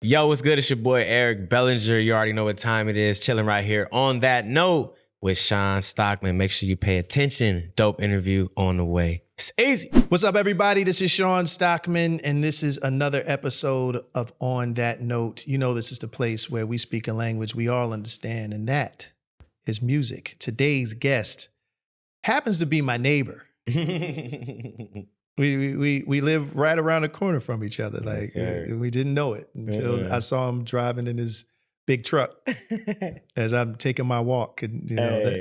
Yo, what's good? It's your boy Eric Bellinger. You already know what time it is. Chilling right here on that note with Shawn, Stockman. Make sure you pay attention. Dope interview on the way. It's easy. What's up, everybody? This is Shawn Stockman, and this is another episode of On That Note. You know, this is the place where we speak a language we all understand, and that is music. Today's guest happens to be my neighbor. We live right around the corner from each other. Like, we didn't know it until I saw him driving in his big truck as I'm taking my walk and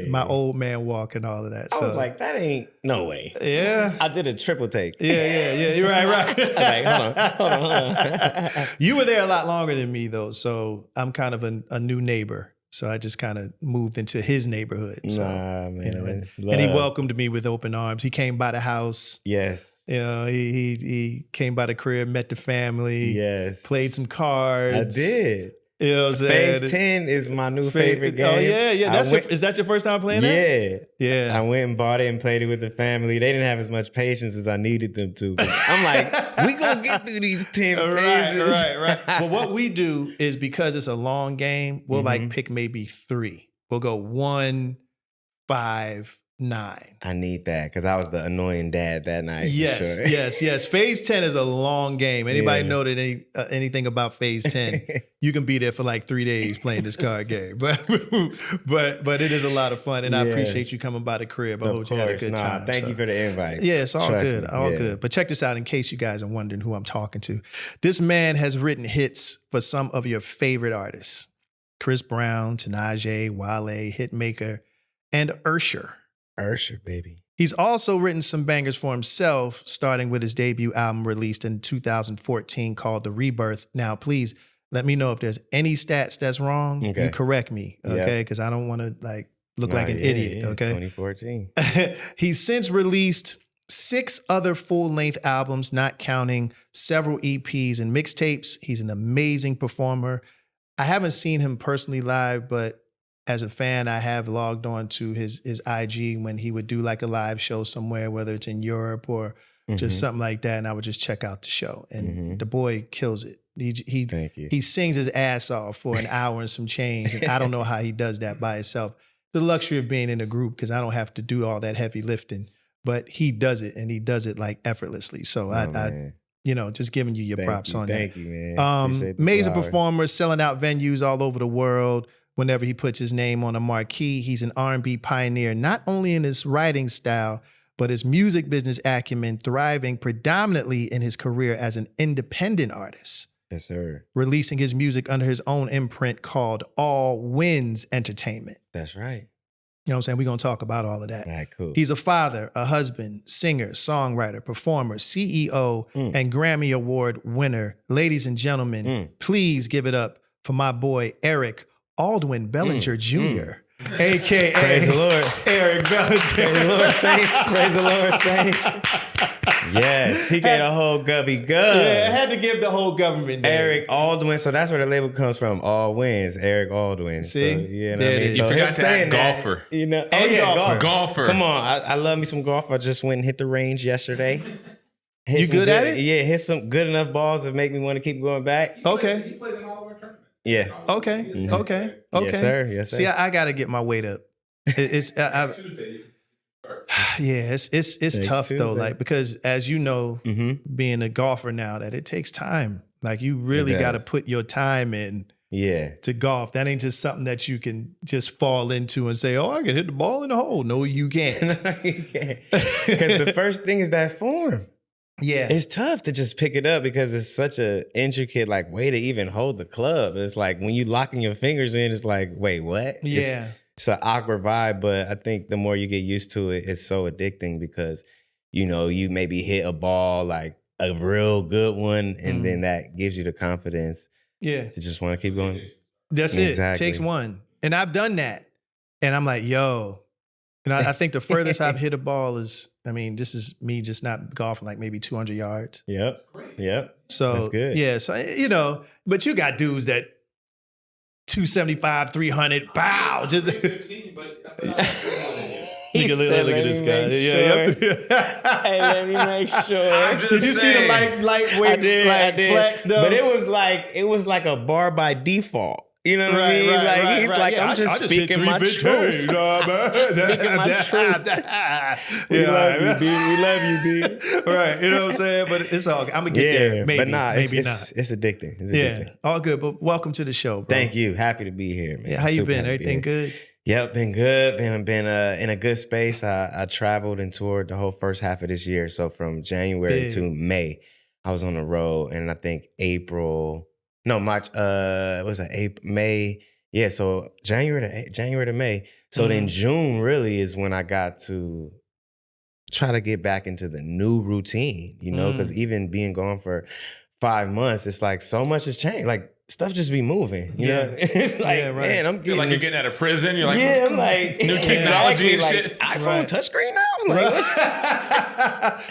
my old man walk and all of that. I was like, that ain't no way. Yeah. I did a triple take. Yeah. You're right. I was like, hold on. You were there a lot longer than me though, so I'm kind of a new neighbor. So I just kind of moved into his neighborhood. So, nah, man. And he welcomed me with open arms. He came by the house. Yes. You know, he came by the crib, met the family. Yes. Played some cards. I did. You know what I'm saying? Phase 10 is my new favorite game. Oh, yeah. Is that your first time playing that? Yeah. I went and bought it and played it with the family. They didn't have as much patience as I needed them to. I'm like, we gonna get through these 10 phases. Right. Well, what we do is because it's a long game, we'll like pick maybe 3. We'll go 1, 5, 9. I need that because I was the annoying dad that night. Yes, for sure. yes. Phase 10 is a long game. Anybody know that anything about Phase 10? You can be there for like 3 days playing this card game. But it is a lot of fun, and I appreciate you coming by the crib. I hope you had a good time. Thank you for the invite. Yeah, it's all good, all good. But check this out in case you guys are wondering who I'm talking to. This man has written hits for some of your favorite artists: Chris Brown, Tanaje, Wale, Hitmaker, and Usher. Usher, baby. He's also written some bangers for himself, starting with his debut album released in 2014 called The Rebirth. Now, please let me know if there's any stats that's wrong. Okay. You correct me, okay? Because I don't want to look like an idiot, okay? 2014. He's since released 6 other full-length albums, not counting several EPs and mixtapes. He's an amazing performer. I haven't seen him personally live, but as a fan, I have logged on to his IG when he would do like a live show somewhere, whether it's in Europe or just something like that, and I would just check out the show. And the boy kills it. He sings his ass off for an hour and some change, and I don't know how he does that by himself. The luxury of being in a group, because I don't have to do all that heavy lifting, but he does it, and he does it like effortlessly. So I just giving you your props on that. Thank you, man. Amazing performer, selling out venues all over the world. Whenever he puts his name on a marquee, he's an R&B pioneer, not only in his writing style, but his music business acumen, thriving predominantly in his career as an independent artist. Yes, sir. Releasing his music under his own imprint called All Wins Entertainment. That's right. You know what I'm saying? We're going to talk about all of that. All right, cool. He's a father, a husband, singer, songwriter, performer, CEO, and Grammy Award winner. Ladies and gentlemen, please give it up for my boy, Eric Bellinger Jr., a.k.a. Praise the Lord. Eric Bellinger. Praise the Lord, saints. Praise the Lord, saints. Yes, he gave the whole gubby gub. Yeah, I had to give the whole government name. Eric Aldwin. So that's where the label comes from. All wins. Eric Aldwin. See? So, you know what I mean? You forgot to add golfer. Golfer. Come on. I love me some golf. I just went and hit the range yesterday. You good at it? Yeah, hit some good enough balls that make me want to keep going back. Okay. He plays in all of our tournaments. Yeah. Okay. Okay. Yes, sir. See, I got to get my weight up. It's tough though, like, because as you know, being a golfer now, that it takes time. Like, you really got to put your time in. Yeah. To golf. That ain't just something that you can just fall into and say, oh, I can hit the ball in the hole. No, you can't. You can't. Because the first thing is that form. Yeah. It's tough to just pick it up because it's such a intricate way to even hold the club. It's like when you locking your fingers in, it's like, wait, what? Yeah. It's an awkward vibe, but I think the more you get used to it, it's so addicting because, you maybe hit a ball like a real good one, and then that gives you the confidence to just want to keep going. That's it. Takes one. And I've done that. And I'm like, yo. And I think the furthest I've hit a ball is, this is me just not golfing like maybe 200 yards. Yep. So that's good. Yeah. So, but you got dudes that 275, 300, pow. Just He Look said, at this guy. Hey, let me make sure. Did you see the lightweight I did. flex though? But it was like a bar by default. You know what I mean? He's like, yeah, I'm just speaking my truth. Speaking my truth. We love you, B. We love you, B. Right. You know what I'm saying? But it's all good. I'm going to get there. Maybe, but nah, maybe it's not. It's addicting. It's addicting. Yeah, all good. But welcome to the show, bro. Thank you. Happy to be here, man. Yeah, how you been? Everything good? Yep, been good. Been in a good space. I traveled and toured the whole first half of this year. So from January to May, I was on the road. And I think March, was it April, May? Yeah, so January to May. So then June really is when I got to try to get back into the new routine, you know, because even being gone for 5 months, it's like so much has changed. Like stuff just be moving, you know? It's like, man, I'm getting... Like you're getting out of prison. You're like, I'm like... New technology and shit. iPhone touchscreen now? I'm like,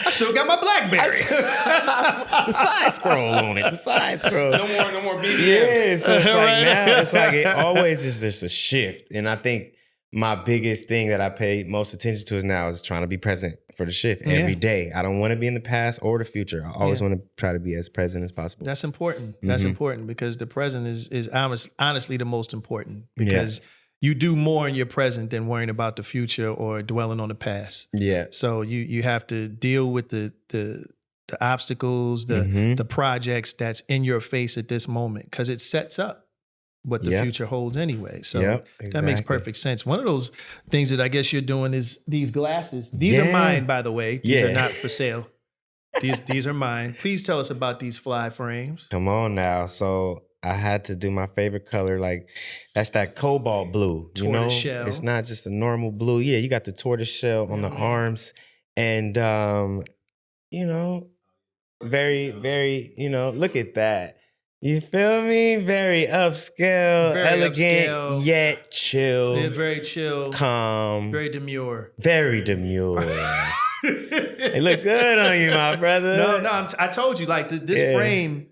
I still got my BlackBerry. the side scroll on it. The side scroll. No more BBMs. Yeah, so it's like now, it's like it always is just a shift. And I think my biggest thing that I pay most attention to is trying to be present for the shift every day. I don't want to be in the past or the future. I always want to try to be as present as possible. That's important. That's important because the present is honestly the most important because you do more in your present than worrying about the future or dwelling on the past. Yeah. So you have to deal with the obstacles, the projects that's in your face at this moment because it sets up what the future holds anyway. So that makes perfect sense. One of those things that I guess you're doing is these glasses. These are mine, by the way. These are not for sale. These are mine. Please tell us about these fly frames. Come on now. So I had to do my favorite color. Like that's that cobalt blue. Tortoise shell. It's not just a normal blue. Yeah, you got the tortoise shell on the arms. And very, very, look at that. You feel me? Very upscale, elegant, yet chill. Yeah, very chill. Calm. Very demure. Very demure. It look good on you, my brother. No, I told you, like, this frame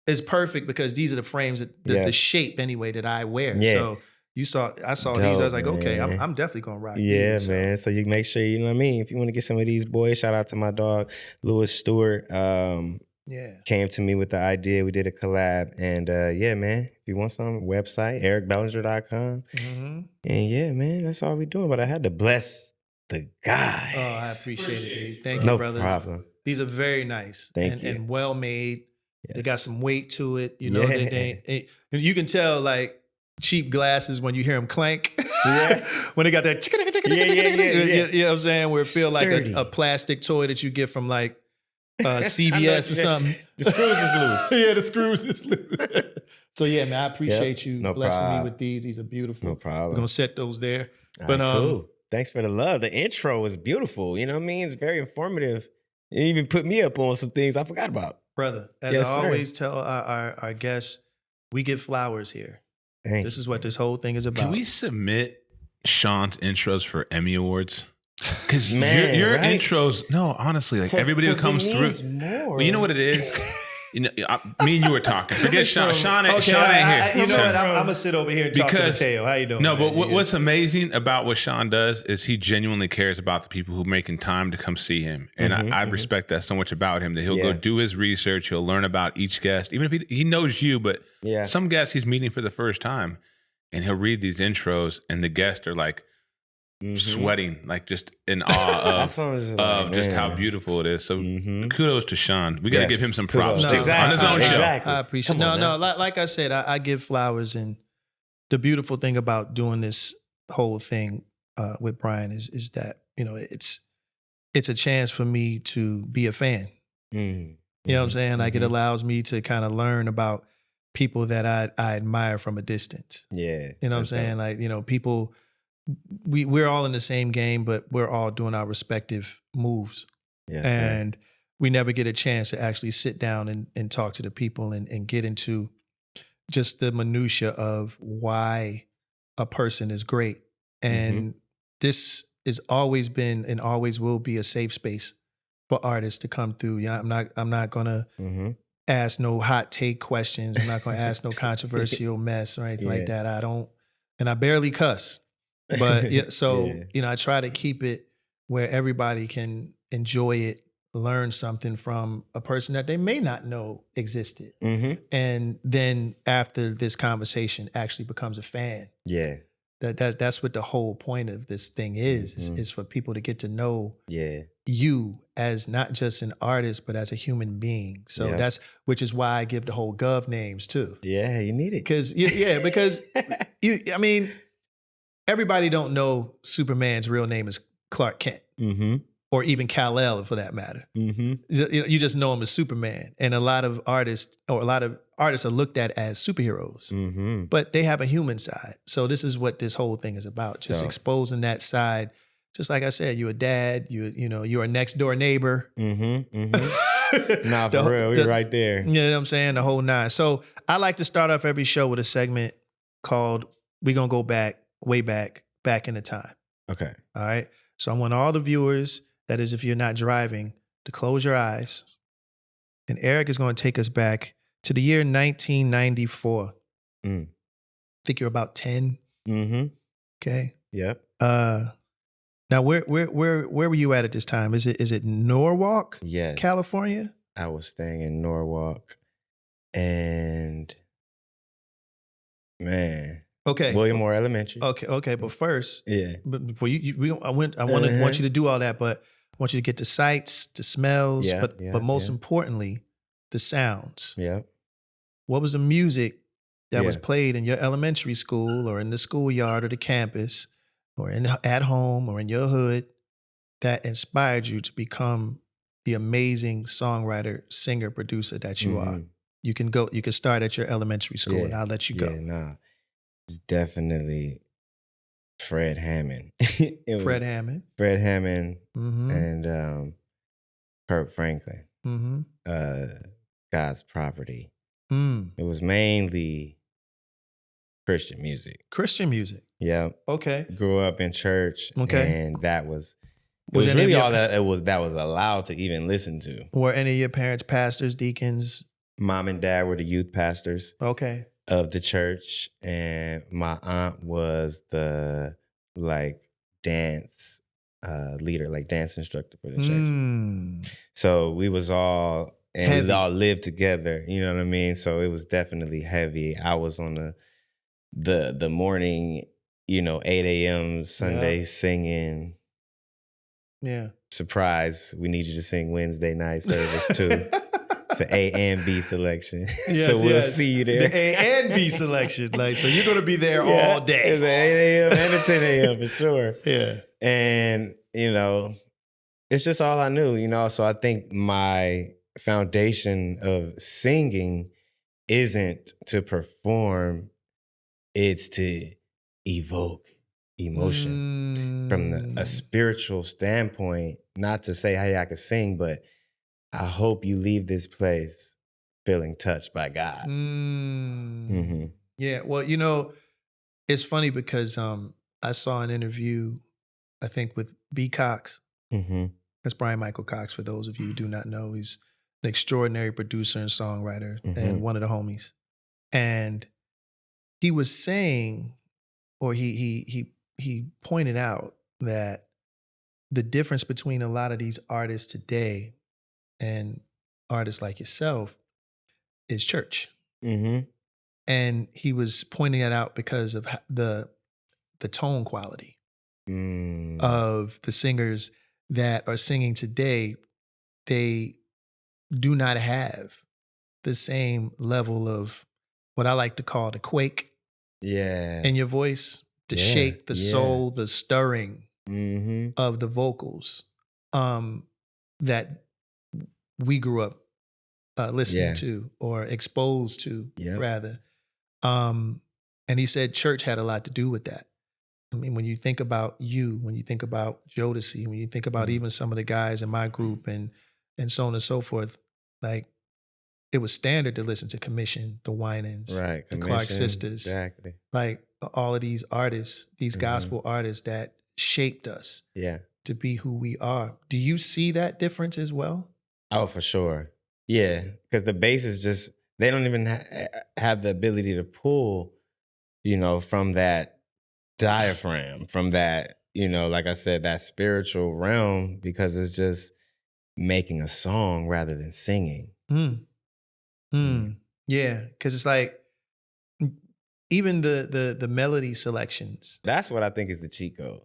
is perfect because these are the frames, the shape anyway that I wear. Yeah. So I saw these, I was like, okay, I'm definitely going to rock these. Yeah, man. So you make sure, you know what I mean? If you want to get some of these boys, shout out to my dog, Louis Stewart. Came to me with the idea. We did a collab. And man, if you want some, website, ericbellinger.com. And man, that's all we doing. But I had to bless the guys. Oh, I appreciate it. Thank you, brother. No problem. These are very nice. Thank you. And well made. Yes. They got some weight to it. You know, you can tell like cheap glasses when you hear them clank. Yeah. When they got that, you know what I'm saying? Where it feel like a plastic toy that you get from like CVS or something. The screws is loose. Yeah, the screws is loose. So man, I appreciate you blessing me with these. These are beautiful. No problem. We're gonna set those there. But cool. Thanks for the love. The intro was beautiful. You know what I mean? It's very informative. It even put me up on some things I forgot about. Brother, as I always tell our guests, we get flowers here. This is what this whole thing is about. Can we submit Shawn's intros for Emmy Awards? Because your intros, no, honestly, like everybody who comes through. Well, you know what it is? Me and you were talking. Forget Shawn. Shawn ain't here. You know what? I'm gonna sit over here and talk to Mateo. How you doing? No, but what's amazing about what Shawn does is he genuinely cares about the people who are making time to come see him, and I respect that so much about him. That he'll go do his research. He'll learn about each guest, even if he knows you, but some guests he's meeting for the first time, and he'll read these intros, and the guests are like. Sweating, like just in awe of just how beautiful it is. So kudos to Shawn. We got to give him some props on his own show. I appreciate it. No, like I said, I give flowers. And the beautiful thing about doing this whole thing with Brian is that, it's a chance for me to be a fan. You know what I'm saying? Like it allows me to kind of learn about people that I admire from a distance. Yeah. You know what I'm saying? Like, people... We're all in the same game, but we're all doing our respective moves. Yes, and we never get a chance to actually sit down and talk to the people and get into just the minutia of why a person is great. And this has always been and always will be a safe space for artists to come through. Yeah, I'm not gonna ask no hot take questions. I'm not gonna ask no controversial mess or anything like that. I barely cuss. But I try to keep it where everybody can enjoy it, learn something from a person that they may not know existed. Mm-hmm. And then after this conversation actually becomes a fan. Yeah. That's what the whole point of this thing is for people to get to know you as not just an artist, but as a human being. So which is why I give the whole Gov names too. Yeah, you need it. Because everybody don't know Superman's real name is Clark Kent. Mm-hmm. Or even Kal-El for that matter. Mm-hmm. You just know him as Superman. And a lot of artists are looked at as superheroes, but they have a human side. So this is what this whole thing is about, just exposing that side. Just like I said, you're a dad, you're a next door neighbor. Mm-hmm. Mm-hmm. Nah, for real, we're right there. You know what I'm saying? The whole nine. So I like to start off every show with a segment called We're Gonna Go Back, Way Back, Back in the Time. Okay. All right. So I want all the viewers, that is, if you're not driving, to close your eyes. And Eric is going to take us back to the year 1994. I think you're about 10. Mm-hmm. Okay. Yep. Now, where were you at this time? Is it Norwalk? Yes. California? I was staying in Norwalk, and man. Okay. William Moore Elementary. Okay. But first, But before want you to do all that, but I want you to get the sights, the smells, but most importantly, the sounds. Yeah. What was the music that was played in your elementary school or in the schoolyard or the campus or at home or in your hood that inspired you to become the amazing songwriter, singer, producer that you are? You can start at your elementary school and I'll let you go. Yeah, nah. It's definitely Fred Hammond. Fred Hammond. And Kurt Franklin. God's Property. It was mainly Christian music. Yeah. Okay. Grew up in church. Okay. And that was really all that was allowed to even listen to. Were any of your parents pastors, deacons? Mom and dad were the youth pastors. Okay. Of the church, and my aunt was the dance leader, dance instructor for the church. So we was all we all lived together. You know what I mean? So it was definitely heavy. I was on the morning, 8 a.m. Sunday singing. Yeah. Surprise! We need you to sing Wednesday night service too. It's an A and B selection. Yes, so we'll see you there. The A and B selection. So you're going to be there all day. It's an 8 a.m. and a 10 a.m. for sure. Yeah. And, it's just all I knew, So I think my foundation of singing isn't to perform. It's to evoke emotion from a spiritual standpoint. Not to say, hey, I could sing, but I hope you leave this place feeling touched by God. Yeah, well, it's funny because I saw an interview, I think, with B. Cox. That's Brian Michael Cox, for those of you who do not know. He's an extraordinary producer and songwriter and one of the homies. And he was saying, or he pointed out that the difference between a lot of these artists today and artists like yourself is church. And he was pointing that out because of the tone quality of the singers that are singing today. They do not have the same level of what I like to call the quake in your voice, the shake, the soul, the stirring of the vocals that we grew up listening to or exposed to, rather. And he said church had a lot to do with that. I mean, when you think about when you think about Jodeci, when you think about even some of the guys in my group and so on and so forth, it was standard to listen to Commission, the Winans, the Clark Sisters, exactly. All of these artists, these gospel artists that shaped us to be who we are. Do you see that difference as well? Oh, for sure. Yeah, because the bass is just, they don't even have the ability to pull, from that diaphragm, from that, like I said, that spiritual realm, because it's just making a song rather than singing. Yeah, because it's like even the melody selections. That's what I think is the cheat code.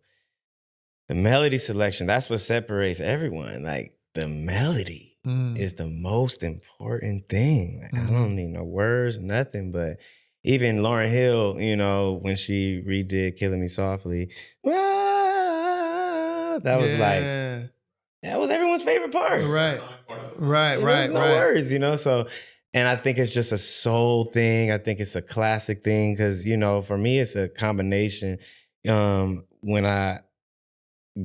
The melody selection, that's what separates everyone. Like, the melody is the most important thing. Like, I don't need no words, nothing. But even Lauryn Hill, when she redid Killing Me Softly, that was like, that was everyone's favorite part. Right. There's no words, so. And I think it's just a soul thing. I think it's a classic thing because, for me, it's a combination. When I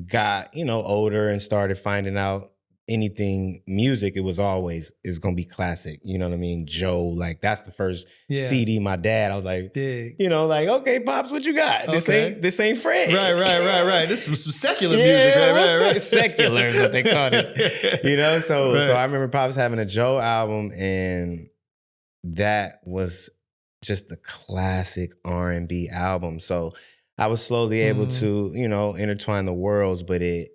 got, older and started finding out anything music, it was always, it's going to be classic. You know what I mean? Joe, like, that's the first CD my dad, I was like, like, okay, Pops, what you got? This ain't Fred. Right. This is some secular music. Right. Secular is what they called it. So I remember Pops having a Joe album, and that was just a classic R&B album. So I was slowly able to, intertwine the worlds, but it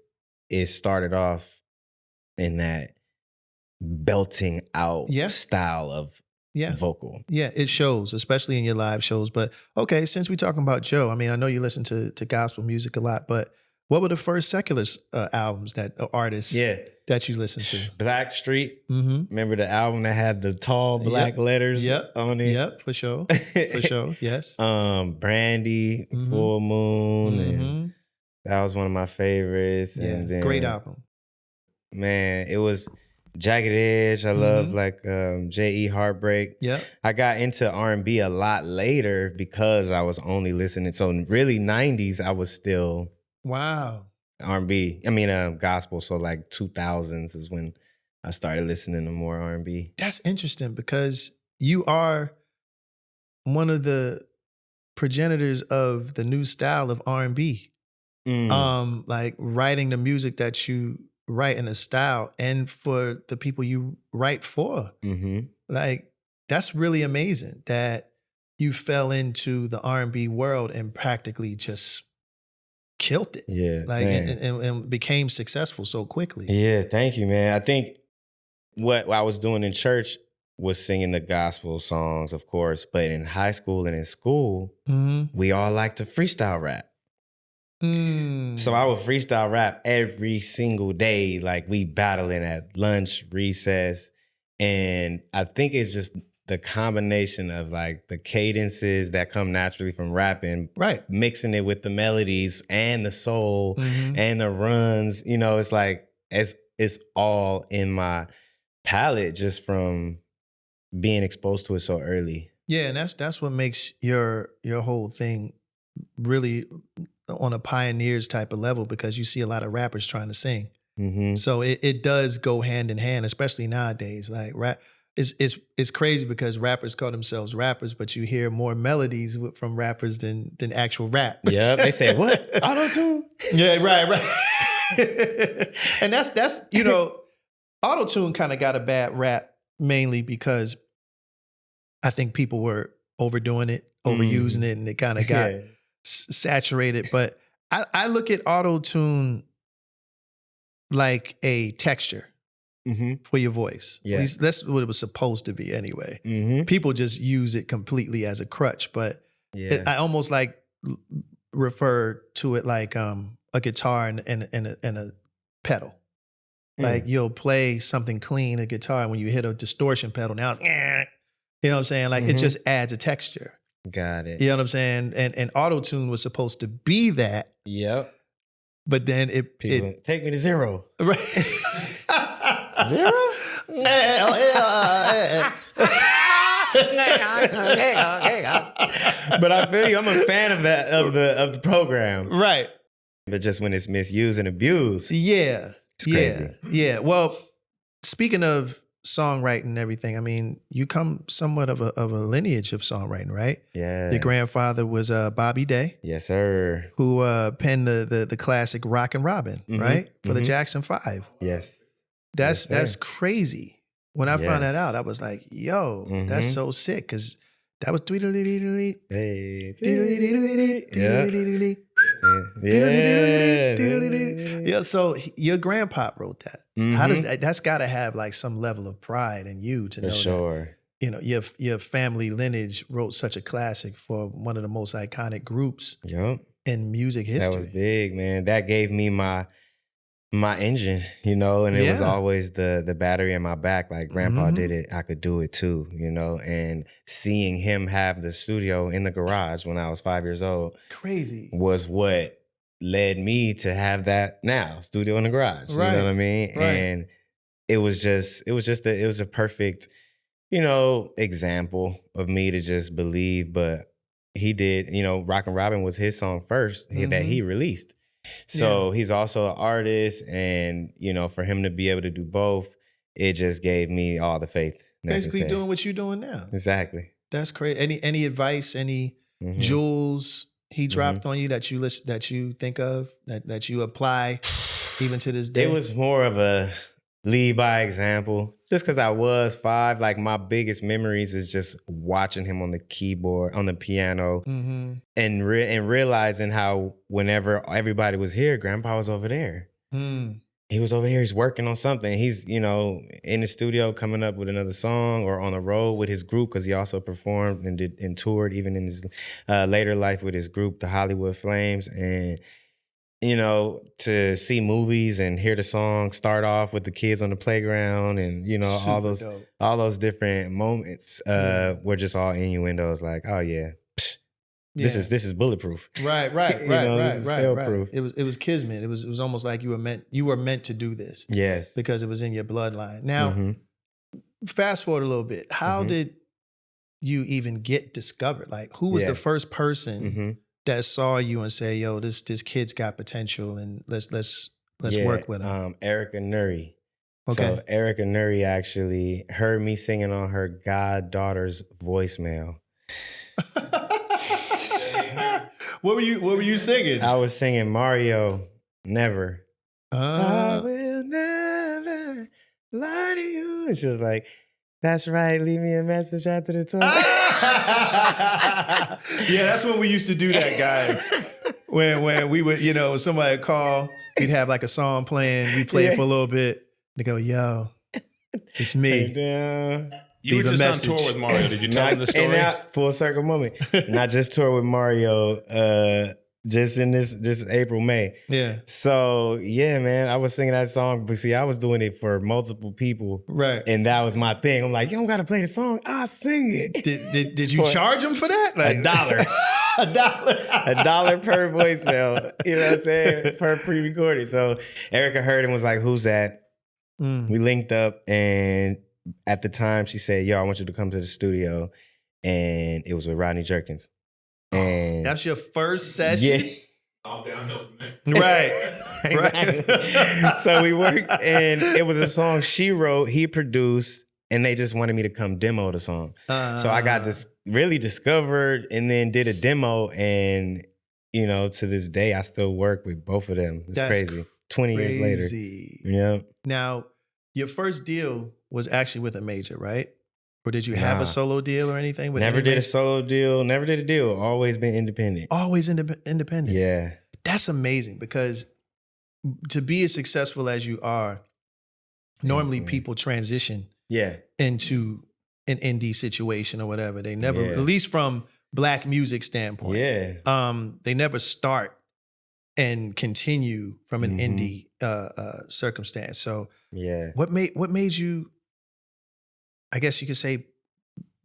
started off in that belting out style of vocal. Yeah, it shows, especially in your live shows. But okay, since we're talking about Joe, I mean, I know you listen to gospel music a lot, but what were the first secular albums artists that you listened to? Blackstreet. Remember the album that had the tall black letters on it? Yep, for sure. Yes. Brandy, Full Moon. And that was one of my favorites. Yeah, and then, great album. Man, it was Jagged Edge. I loved like J.E. Heartbreak. Yeah. I got into R&B a lot later because I was only listening. So really 90s, I was still R&B. I mean, gospel. So like 2000s is when I started listening to more R&B. That's interesting because you are one of the progenitors of the new style of R&B. Like writing the music that you write in a style and for the people you write for. Like, that's really amazing that you fell into the R&B world and practically just killed it. Yeah. Like, and became successful so quickly. Yeah, thank you, man. I think what I was doing in church was singing the gospel songs, of course, but in high school and in school, we all liked to freestyle rap. So I would freestyle rap every single day, like we battling at lunch, recess. And I think it's just the combination of like the cadences that come naturally from rapping, mixing it with the melodies and the soul and the runs. It's like it's all in my palette just from being exposed to it so early. Yeah, and that's what makes your whole thing really on a pioneers type of level, because you see a lot of rappers trying to sing. So it does go hand in hand, especially nowadays. Like rap, it's crazy because rappers call themselves rappers, but you hear more melodies from rappers than actual rap. Yeah, they say what? Auto-tune? Yeah, right. And that's auto-tune kind of got a bad rap mainly because I think people were overdoing it, overusing it, and it kind of got saturated. But I look at auto-tune like a texture for your voice. At least that's what it was supposed to be anyway. People just use it completely as a crutch, but I almost like refer to it like a guitar and a pedal. Like you'll play something clean, a guitar, and when you hit a distortion pedal, now it's, you know what I'm saying? Like it just adds a texture. Got it. You know what I'm saying? And auto-tune was supposed to be that. Yep. But then it take me to zero. Right. Zero? But I feel you. I'm a fan of that of the program. Right. But just when it's misused and abused. Yeah. It's crazy. Yeah. Well, speaking of songwriting and everything, I mean, you come somewhat of a lineage of songwriting, right? Yeah. Your grandfather was Bobby Day. Yes, sir. Who penned the classic Rockin' Robin, right? For the Jackson 5. Yes. That's crazy. When I found that out, I was like, yo, that's so sick. Because That was tweedledee. Hey. Yeah. So your grandpa wrote that. How does that's got to have like some level of pride in you to know that, you know, your family lineage wrote such a classic for one of the most iconic groups in music history. That was big, man. That gave me my engine, you know, and it was always the battery in my back. Like grandpa did it, I could do it too, you know. And seeing him have the studio in the garage when I was 5 years old, crazy, was what led me to have that now studio in the garage. You know what I mean? Right. And it was a perfect, you know, example of me to just believe. But he did, you know, Rockin' Robin was his song first that he released. So he's also an artist, and, you know, for him to be able to do both, it just gave me all the faith necessary. Basically doing what you're doing now. Exactly. That's crazy. Any advice, any jewels he dropped on you that you that you think of, that you apply even to this day? It was more of a lead by example. Just because I was 5, like my biggest memories is just watching him on the keyboard, on the piano, and realizing how whenever everybody was here, Grandpa was over there. He was over here, he's working on something. He's, you know, in the studio coming up with another song, or on the road with his group, because he also performed and toured even in his later life with his group, the Hollywood Flames. And you know, to see movies and hear the song start off with the kids on the playground, and, you know, all those different moments were just all innuendos, like, oh yeah, this is bulletproof. Right. This is fail-proof. It was kismet. It was almost like you were meant to do this. Yes. Because it was in your bloodline. Now, fast forward a little bit. How did you even get discovered? Like, who was the first person that saw you and say, yo, this kid's got potential, and let's work with him? Erica Nuri. Okay. So Erica Nuri actually heard me singing on her goddaughter's voicemail. What were you singing? I was singing Mario, Never. I will never lie to you. And she was like, that's right, leave me a message after the tone. Yeah, that's when we used to do that, guys. When we would, you know, somebody would call, we'd have like a song playing, we play it for a little bit. They go, yo, it's me. You were just on tour with Mario. Did you tell him the story? And now, full circle moment. Not just tour with Mario, just in this April, May. Yeah. So yeah, man, I was singing that song, but see, I was doing it for multiple people. Right. And that was my thing. I'm like, you don't gotta play the song, I'll sing it. Did you charge them for that? Like, $1. $1 per voicemail. You know what I'm saying? Per pre-recorded. So Erica heard and was like, who's that? We linked up, and at the time she said, yo, I want you to come to the studio. And it was with Rodney Jerkins. And that's your first session? Yeah. All downhill from there. Right. Exactly. So we worked, and it was a song she wrote, he produced, and they just wanted me to come demo the song. So I got this really discovered, and then did a demo, and, you know, to this day, I still work with both of them. It's crazy. 20 years later. Yeah. Now, your first deal was actually with a major, right? Or did you have a solo deal or anything? Never did a solo deal. Never did a deal. Always been independent. Always independent. Yeah. That's amazing, because to be as successful as you are, normally people transition into an indie situation or whatever. They never, at least from Black music standpoint, they never start and continue from an indie circumstance. So what made you, I guess you could say,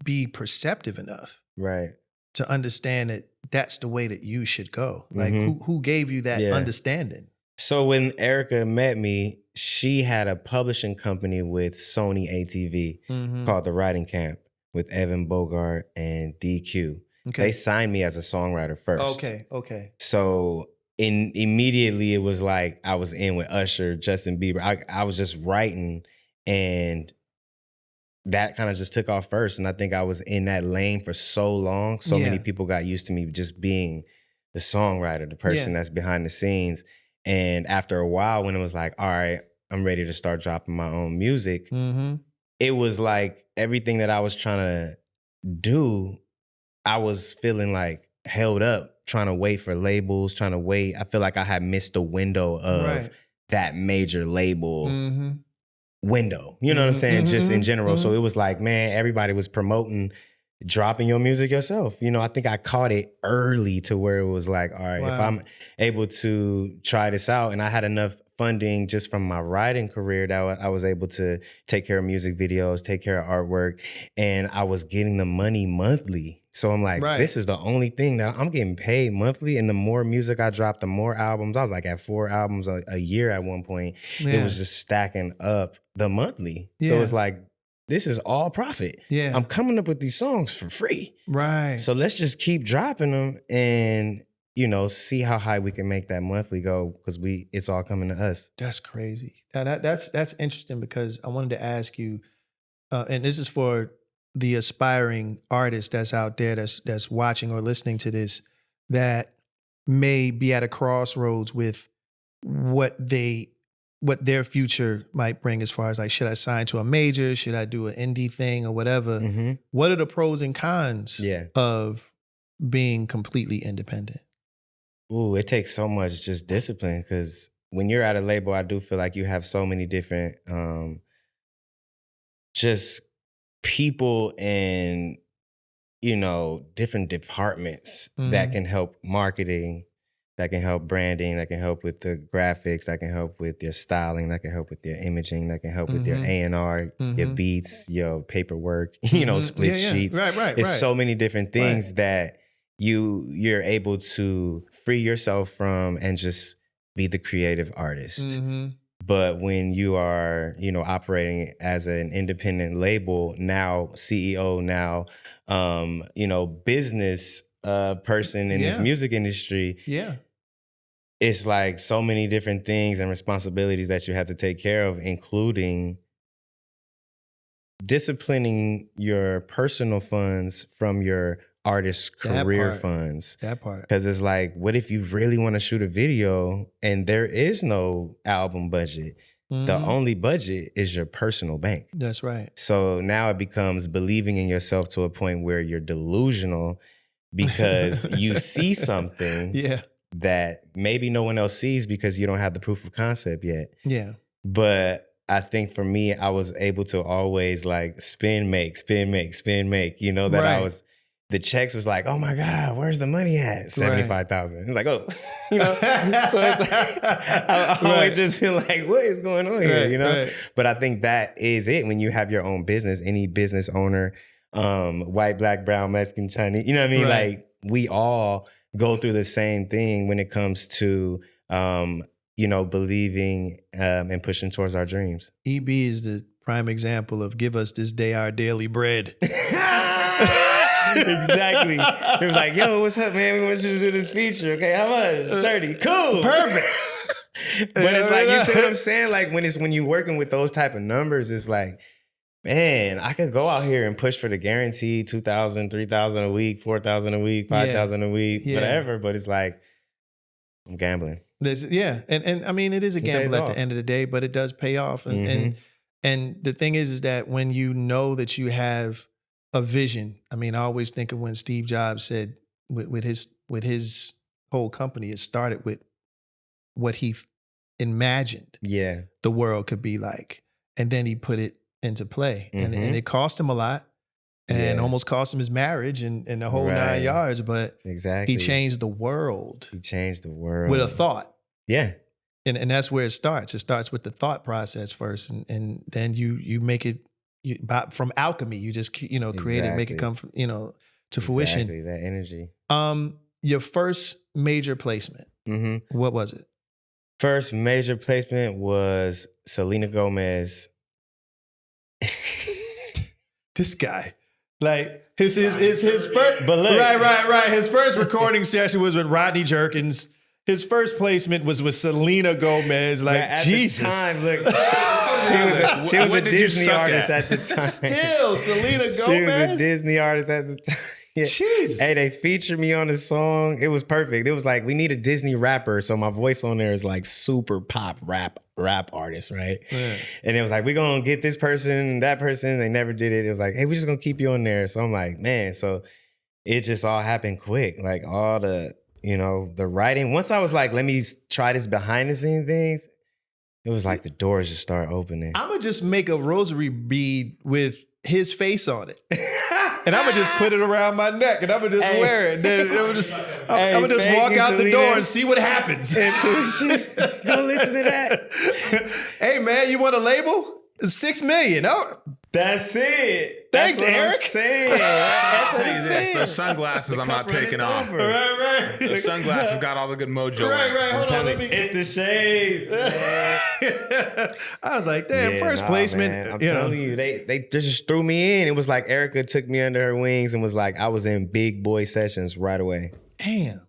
be perceptive enough, right, to understand that that's the way that you should go? Like, who gave you that understanding? So when Erica met me, she had a publishing company with Sony ATV called The Writing Camp with Evan Bogart and DQ. Okay. They signed me as a songwriter first. Okay. So immediately it was like I was in with Usher, Justin Bieber. I was just writing, and that kind of just took off first. And I think I was in that lane for so long. So many people got used to me just being the songwriter, the person that's behind the scenes. And after a while, when it was like, all right, I'm ready to start dropping my own music, it was like everything that I was trying to do I was feeling like held up, trying to wait for labels, trying to wait. I feel like I had missed the window of that major label window. You know what I'm saying? Just in general. So it was like, man, everybody was promoting dropping your music yourself. You know, I think I caught it early to where it was like, all right, if I'm able to try this out, and I had enough funding just from my writing career that I was able to take care of music videos, take care of artwork, and I was getting the money monthly. So I'm like, this is the only thing that I'm getting paid monthly. And the more music I dropped, the more albums. I was like at 4 albums a year at one point. It was just stacking up the monthly. So it's like, this is all profit. I'm coming up with these songs for free. So let's just keep dropping them and, you know, see how high we can make that monthly go, because it's all coming to us. That's crazy. Now that's interesting, because I wanted to ask you, and this is for the aspiring artist that's out there that's watching or listening to this, that may be at a crossroads with what their future might bring, as far as like, should I sign to a major? Should I do an indie thing or whatever? What are the pros and cons of being completely independent? Ooh, it takes so much just discipline, because when you're at a label, I do feel like you have so many different just people and, you know, different departments that can help marketing, that can help branding, that can help with the graphics, that can help with your styling, that can help with your imaging, that can help with your A&R, your beats, your paperwork, you know, split sheets. It's so many different things that you're able to free yourself from and just be the creative artist. But when you are, you know, operating as an independent label, now CEO, now, you know, business person in this music industry, it's like so many different things and responsibilities that you have to take care of, including disciplining your personal funds from your artist's career funds. That part. Because it's like, what if you really want to shoot a video and there is no album budget? The only budget is your personal bank. That's right. So now it becomes believing in yourself to a point where you're delusional, because you see something that maybe no one else sees because you don't have the proof of concept yet. But I think for me, I was able to always like spin, make, you know, that the checks was like, oh my God, where's the money at? 75,000. Like, oh, you know, so it's like, I always just feel like, what is going on here, you know? But I think that is it. When you have your own business, any business owner, white, black, brown, Mexican, Chinese, you know what I mean? Like, we all go through the same thing when it comes to, you know, believing and pushing towards our dreams. EB is the prime example of give us this day our daily bread. Exactly. It was like, yo, what's up, man? We want you to do this feature. Okay, how much? 30. Cool. Perfect. But it's like, you see what I'm saying? Like when you're working with those type of numbers, it's like, man, I could go out here and push for the guarantee 2,000, 3,000 a week, 4,000 a week, 5,000 a week, whatever. But it's like, I'm gambling. And I mean, it is a gamble at the end of the day, but it does pay off. And the thing is that when you know that you have a vision, I mean, I always think of when Steve Jobs said with his whole company, it started with what he imagined the world could be like, and then he put it into play, and it cost him a lot, and almost cost him his marriage and the whole 9 yards. But he changed the world. He changed the world with a thought. Yeah. And that's where it starts. It starts with the thought process first, and then you make it from alchemy. You just create it, make it come from, to fruition. Exactly, that energy. Your first major placement. What was it? First major placement was Selena Gomez. This guy, like his first, right. His first recording session was with Rodney Jerkins. His first placement was with Selena Gomez. Like, at Jesus. The time, look, she was a Disney artist at the time. Still, Selena Gomez? She was a Disney artist at the time. Yeah. Jesus. Hey, they featured me on the song. It was perfect. It was like, we need a Disney rapper. So my voice on there is like super pop rap artist, right? Yeah. And it was like, we're going to get this person, that person. They never did it. It was like, hey, we're just going to keep you on there. So I'm like, man. So it just all happened quick. Like all the, the writing. Once I was like, let me try this behind the scene things, it was like the doors just start opening. I'm going to just make a rosary bead with his face on it. And I'm going to just put it around my neck and I'm going to just wear it. Then I'm going to just walk out the door and see what happens. Go listen to that. Hey, man, you want a label? It's $6 million. Oh. That's it. Thanks, That's what Eric. I'm saying. That's what I'm saying. Those sunglasses I'm not taking off. Right. The sunglasses got all the good mojo. Right. Hold on. It's the shades, man. I was like, damn, first placement. Man. I'm telling you, they just threw me in. It was like Erica took me under her wings and was like, I was in big boy sessions right away. Damn.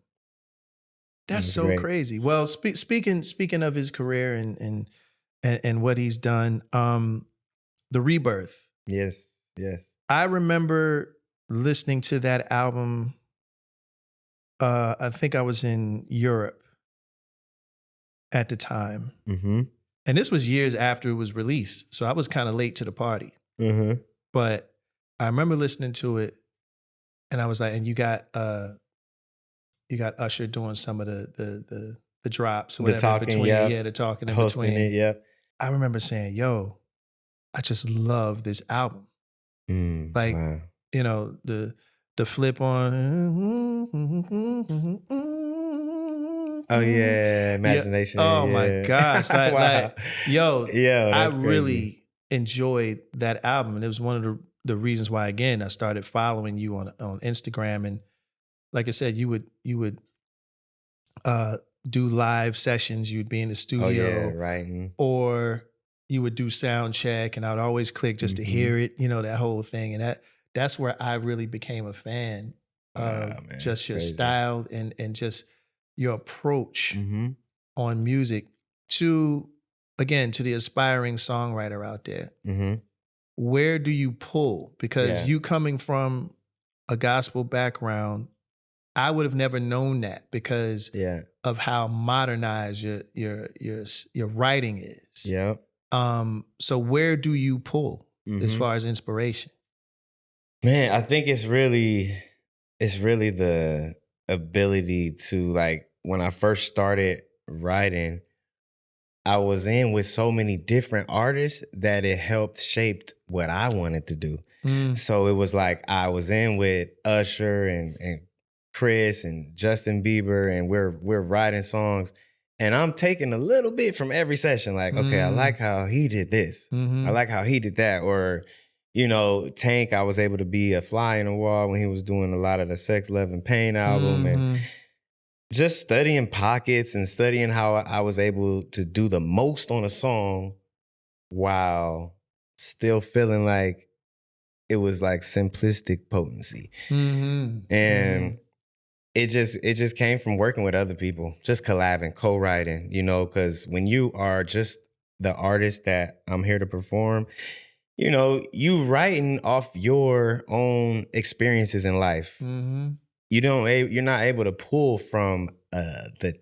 That's so great. Crazy. Well, speaking of his career and what he's done, the Rebirth. Yes. I remember listening to that album. I think I was in Europe at the time. Mm-hmm. And this was years after it was released. So I was kind of late to the party. Mm-hmm. But I remember listening to it and I was like, and you got Usher doing some of the drops or whatever, the talking, between. Yeah, the talking in hosting between. It, yeah. I remember saying, yo, I just love this album. Like, wow. The flip on. Oh yeah, imagination. Yeah. Oh yeah. my gosh. Wow. I really enjoyed that album. And it was one of the reasons why, again, I started following you on Instagram. And like I said, you would do live sessions. You would be in the studio. Writing. Or you would do sound check and I would always click just to hear it, that whole thing. And that's where I really became a fan of just your style and just your approach on music to the aspiring songwriter out there. Mm-hmm. Where do you pull? Because you coming from a gospel background, I would have never known that because of how modernized your writing is. Yeah. So where do you pull as far as inspiration? Man, I think it's really the ability to, like, when I first started writing, I was in with so many different artists that it helped shaped what I wanted to do. So it was like I was in with Usher and Chris and Justin Bieber, and we're writing songs. And I'm taking a little bit from every session. Like, okay, I like how he did this. I like how he did that. Or, Tank, I was able to be a fly in the wall when he was doing a lot of the Sex, Love, and Pain album. And just studying pockets and studying how I was able to do the most on a song while still feeling like it was like simplistic potency. And it just came from working with other people, just collabing, co-writing, because when you are just the artist that I'm here to perform, you writing off your own experiences in life. You're not able to pull from the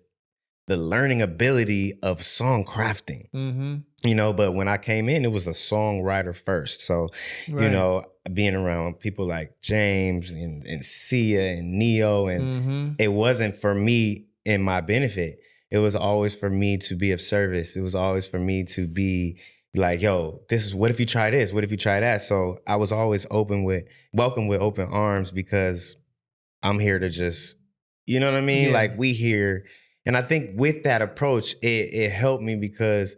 learning ability of song crafting. But when I came in, it was a songwriter first. So, being around people like James and Sia and Neo, and it wasn't for me in my benefit. It was always for me to be of service. It was always for me to be like, yo, what if you try this? What if you try that? So I was always welcome with open arms because I'm here to just, you know what I mean? Yeah. Like we here. And I think with that approach, it helped me because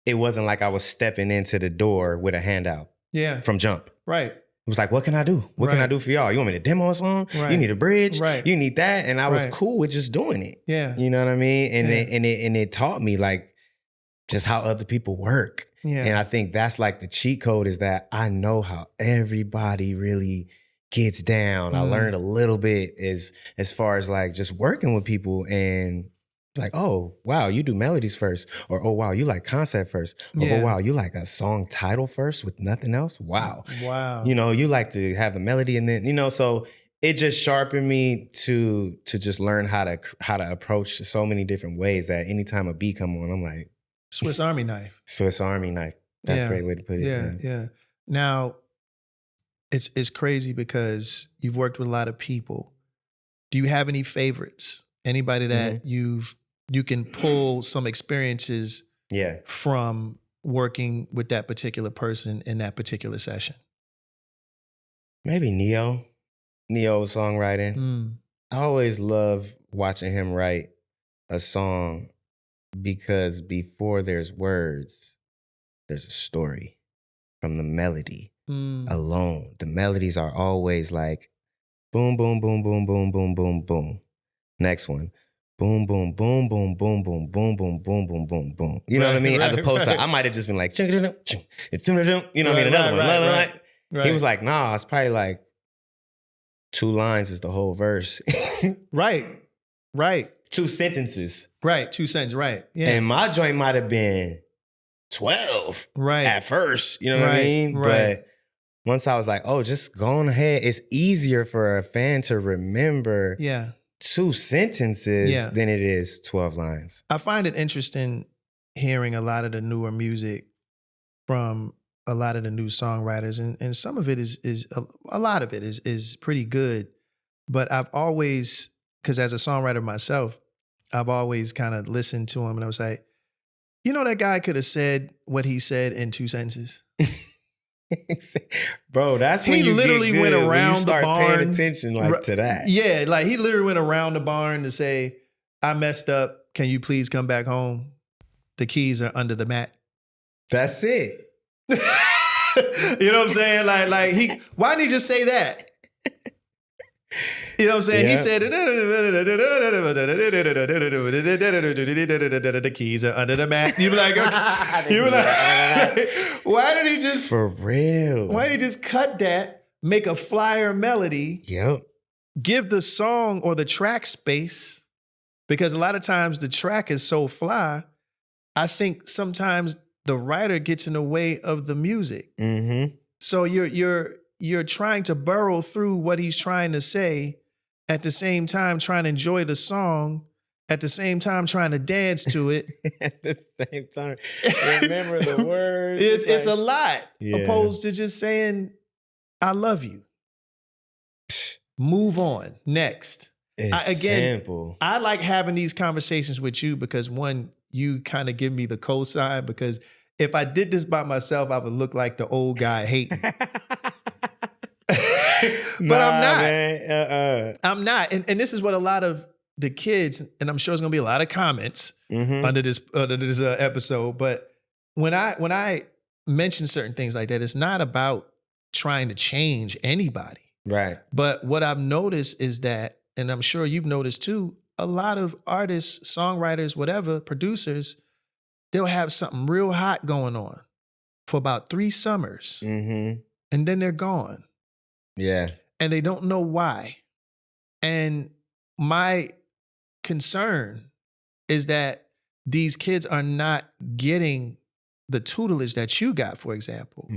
it wasn't like I was stepping into the door with a handout from jump. Right. It was like, what can I do? What can I do for y'all? You want me to demo a song? Right. You need a bridge? Right. You need that? And I was cool with just doing it. Yeah. You know what I mean? And it taught me like just how other people work. Yeah. And I think that's like the cheat code is that I know how everybody really gets down. I learned a little bit as far as like just working with people and like, oh, wow, you do melodies first. Or, oh, wow, you like concept first. Or, oh, wow, you like a song title first with nothing else. Wow. You like to have the melody and then, so it just sharpened me to just learn how to approach so many different ways that anytime a beat come on, I'm like, Swiss Army knife. Swiss Army knife. That's a great way to put it. Yeah. Now, It's crazy because you've worked with a lot of people. Do you have any favorites? Anybody that you can pull some experiences from working with that particular person in that particular session? Maybe Neo songwriting. I always love watching him write a song because before there's words, there's a story from the melody alone. The melodies are always like boom, boom, boom, boom, boom, boom, boom, boom. Next one. Boom, boom, boom, boom, boom, boom, boom, boom, boom, boom, boom, boom. You know what I mean? As opposed to, I might have just been like, you know what I mean? Another one. He was like, nah, it's probably like 2 lines is the whole verse. Right. 2 sentences. Right, 2 sentences, right. Yeah. And my joint might have been 12 at first, you know what I mean? Right. But once I was like, oh, just go on ahead. It's easier for a fan to remember 2 sentences than it is 12 lines. I find it interesting hearing a lot of the newer music from a lot of the new songwriters, and some of it is a lot of it is pretty good. But I've always, because as a songwriter myself, I've always kind of listened to him and I was like, you know, that guy could have said what he said in 2 sentences. Bro, that's when he you literally get good, went around when you start the barn, paying attention to that. Yeah, like he literally went around the barn to say, I messed up. Can you please come back home? The keys are under the mat. That's it. You know what I'm saying? Like why didn't he just say that? You know what I'm saying? He said, the keys are under the mat. You be like, why did he just, for real? Why did he just cut that, make a flyer melody, give the song or the track space? Because a lot of times the track is so fly, I think sometimes the writer gets in the way of the music. So you're trying to burrow through what he's trying to say, at the same time trying to enjoy the song, at the same time trying to dance to it. At the same time, remember the words. It's a lot, opposed to just saying, I love you. Move on, next. It's simple. I like having these conversations with you because, one, you kind of give me the cosign, because if I did this by myself, I would look like the old guy hating. But I'm not. Man. I'm not. And this is what a lot of the kids, and I'm sure there's gonna be a lot of comments under this episode. But when I mention certain things like that, it's not about trying to change anybody. Right. But what I've noticed is that, and I'm sure you've noticed too, a lot of artists, songwriters, whatever, producers, they'll have something real hot going on for about 3 summers. And then they're gone. Yeah. And they don't know why. And my concern is that these kids are not getting the tutelage that you got, for example,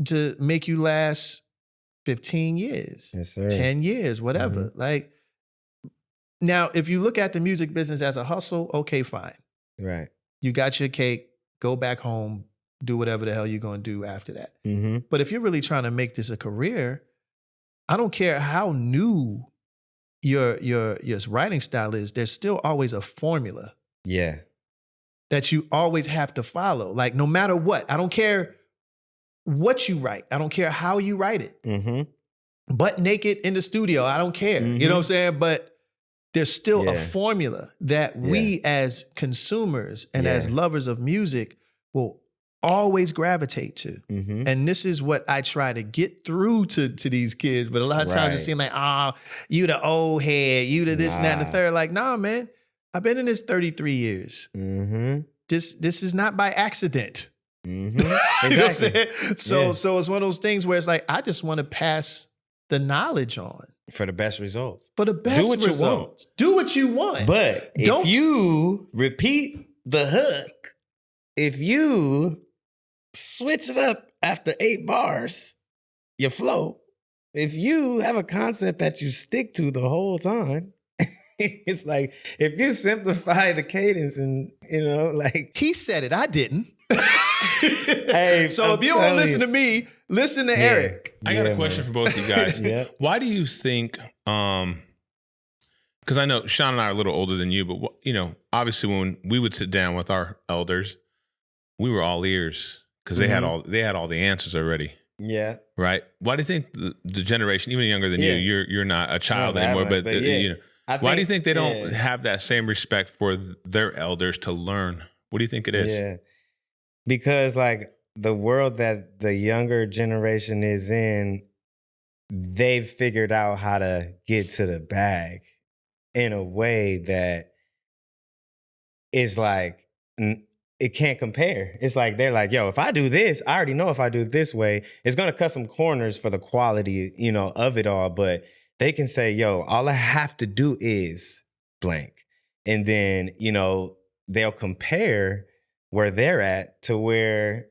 to make you last 15 years, 10 years, whatever. Like, now, if you look at the music business as a hustle, okay, fine. Right. You got your cake, go back home, do whatever the hell you're going to do after that. But if you're really trying to make this a career, I don't care how new your writing style is, there's still always a formula. Yeah. That you always have to follow. Like, no matter what, I don't care what you write. I don't care how you write it. Butt naked in the studio, I don't care. You know what I'm saying? But there's still a formula that we as consumers and as lovers of music will always gravitate to. And this is what I try to get through to these kids. But a lot of times it seems like, you the old head, you the this, and that, and the third. Like, nah, man, I've been in this 33 years. This is not by accident. You know what I'm saying? So it's one of those things where it's like, I just want to pass the knowledge on. For the best results. For the best results. Do what you want. But if you repeat the hook, if you switch it up after 8 bars, your flow, if you have a concept that you stick to the whole time, it's like, if you simplify the cadence and, like. He said it, I didn't. Hey, so if you don't listen to me, listen to Eric. I got a question for both of you guys. Why do you think, because I know Shawn and I are a little older than you, but obviously when we would sit down with our elders, we were all ears because they had all the answers already. Yeah. Right. Why do you think the generation, even younger than you, you're not a child anymore, but why do you think they don't have that same respect for their elders to learn? What do you think it is? Yeah. Because like the world that the younger generation is in, they've figured out how to get to the bag in a way that is like, it can't compare. It's like, they're like, yo, if I do this, I already know if I do it this way, it's going to cut some corners for the quality, of it all. But they can say, yo, all I have to do is blank. And then, they'll compare where they're at to where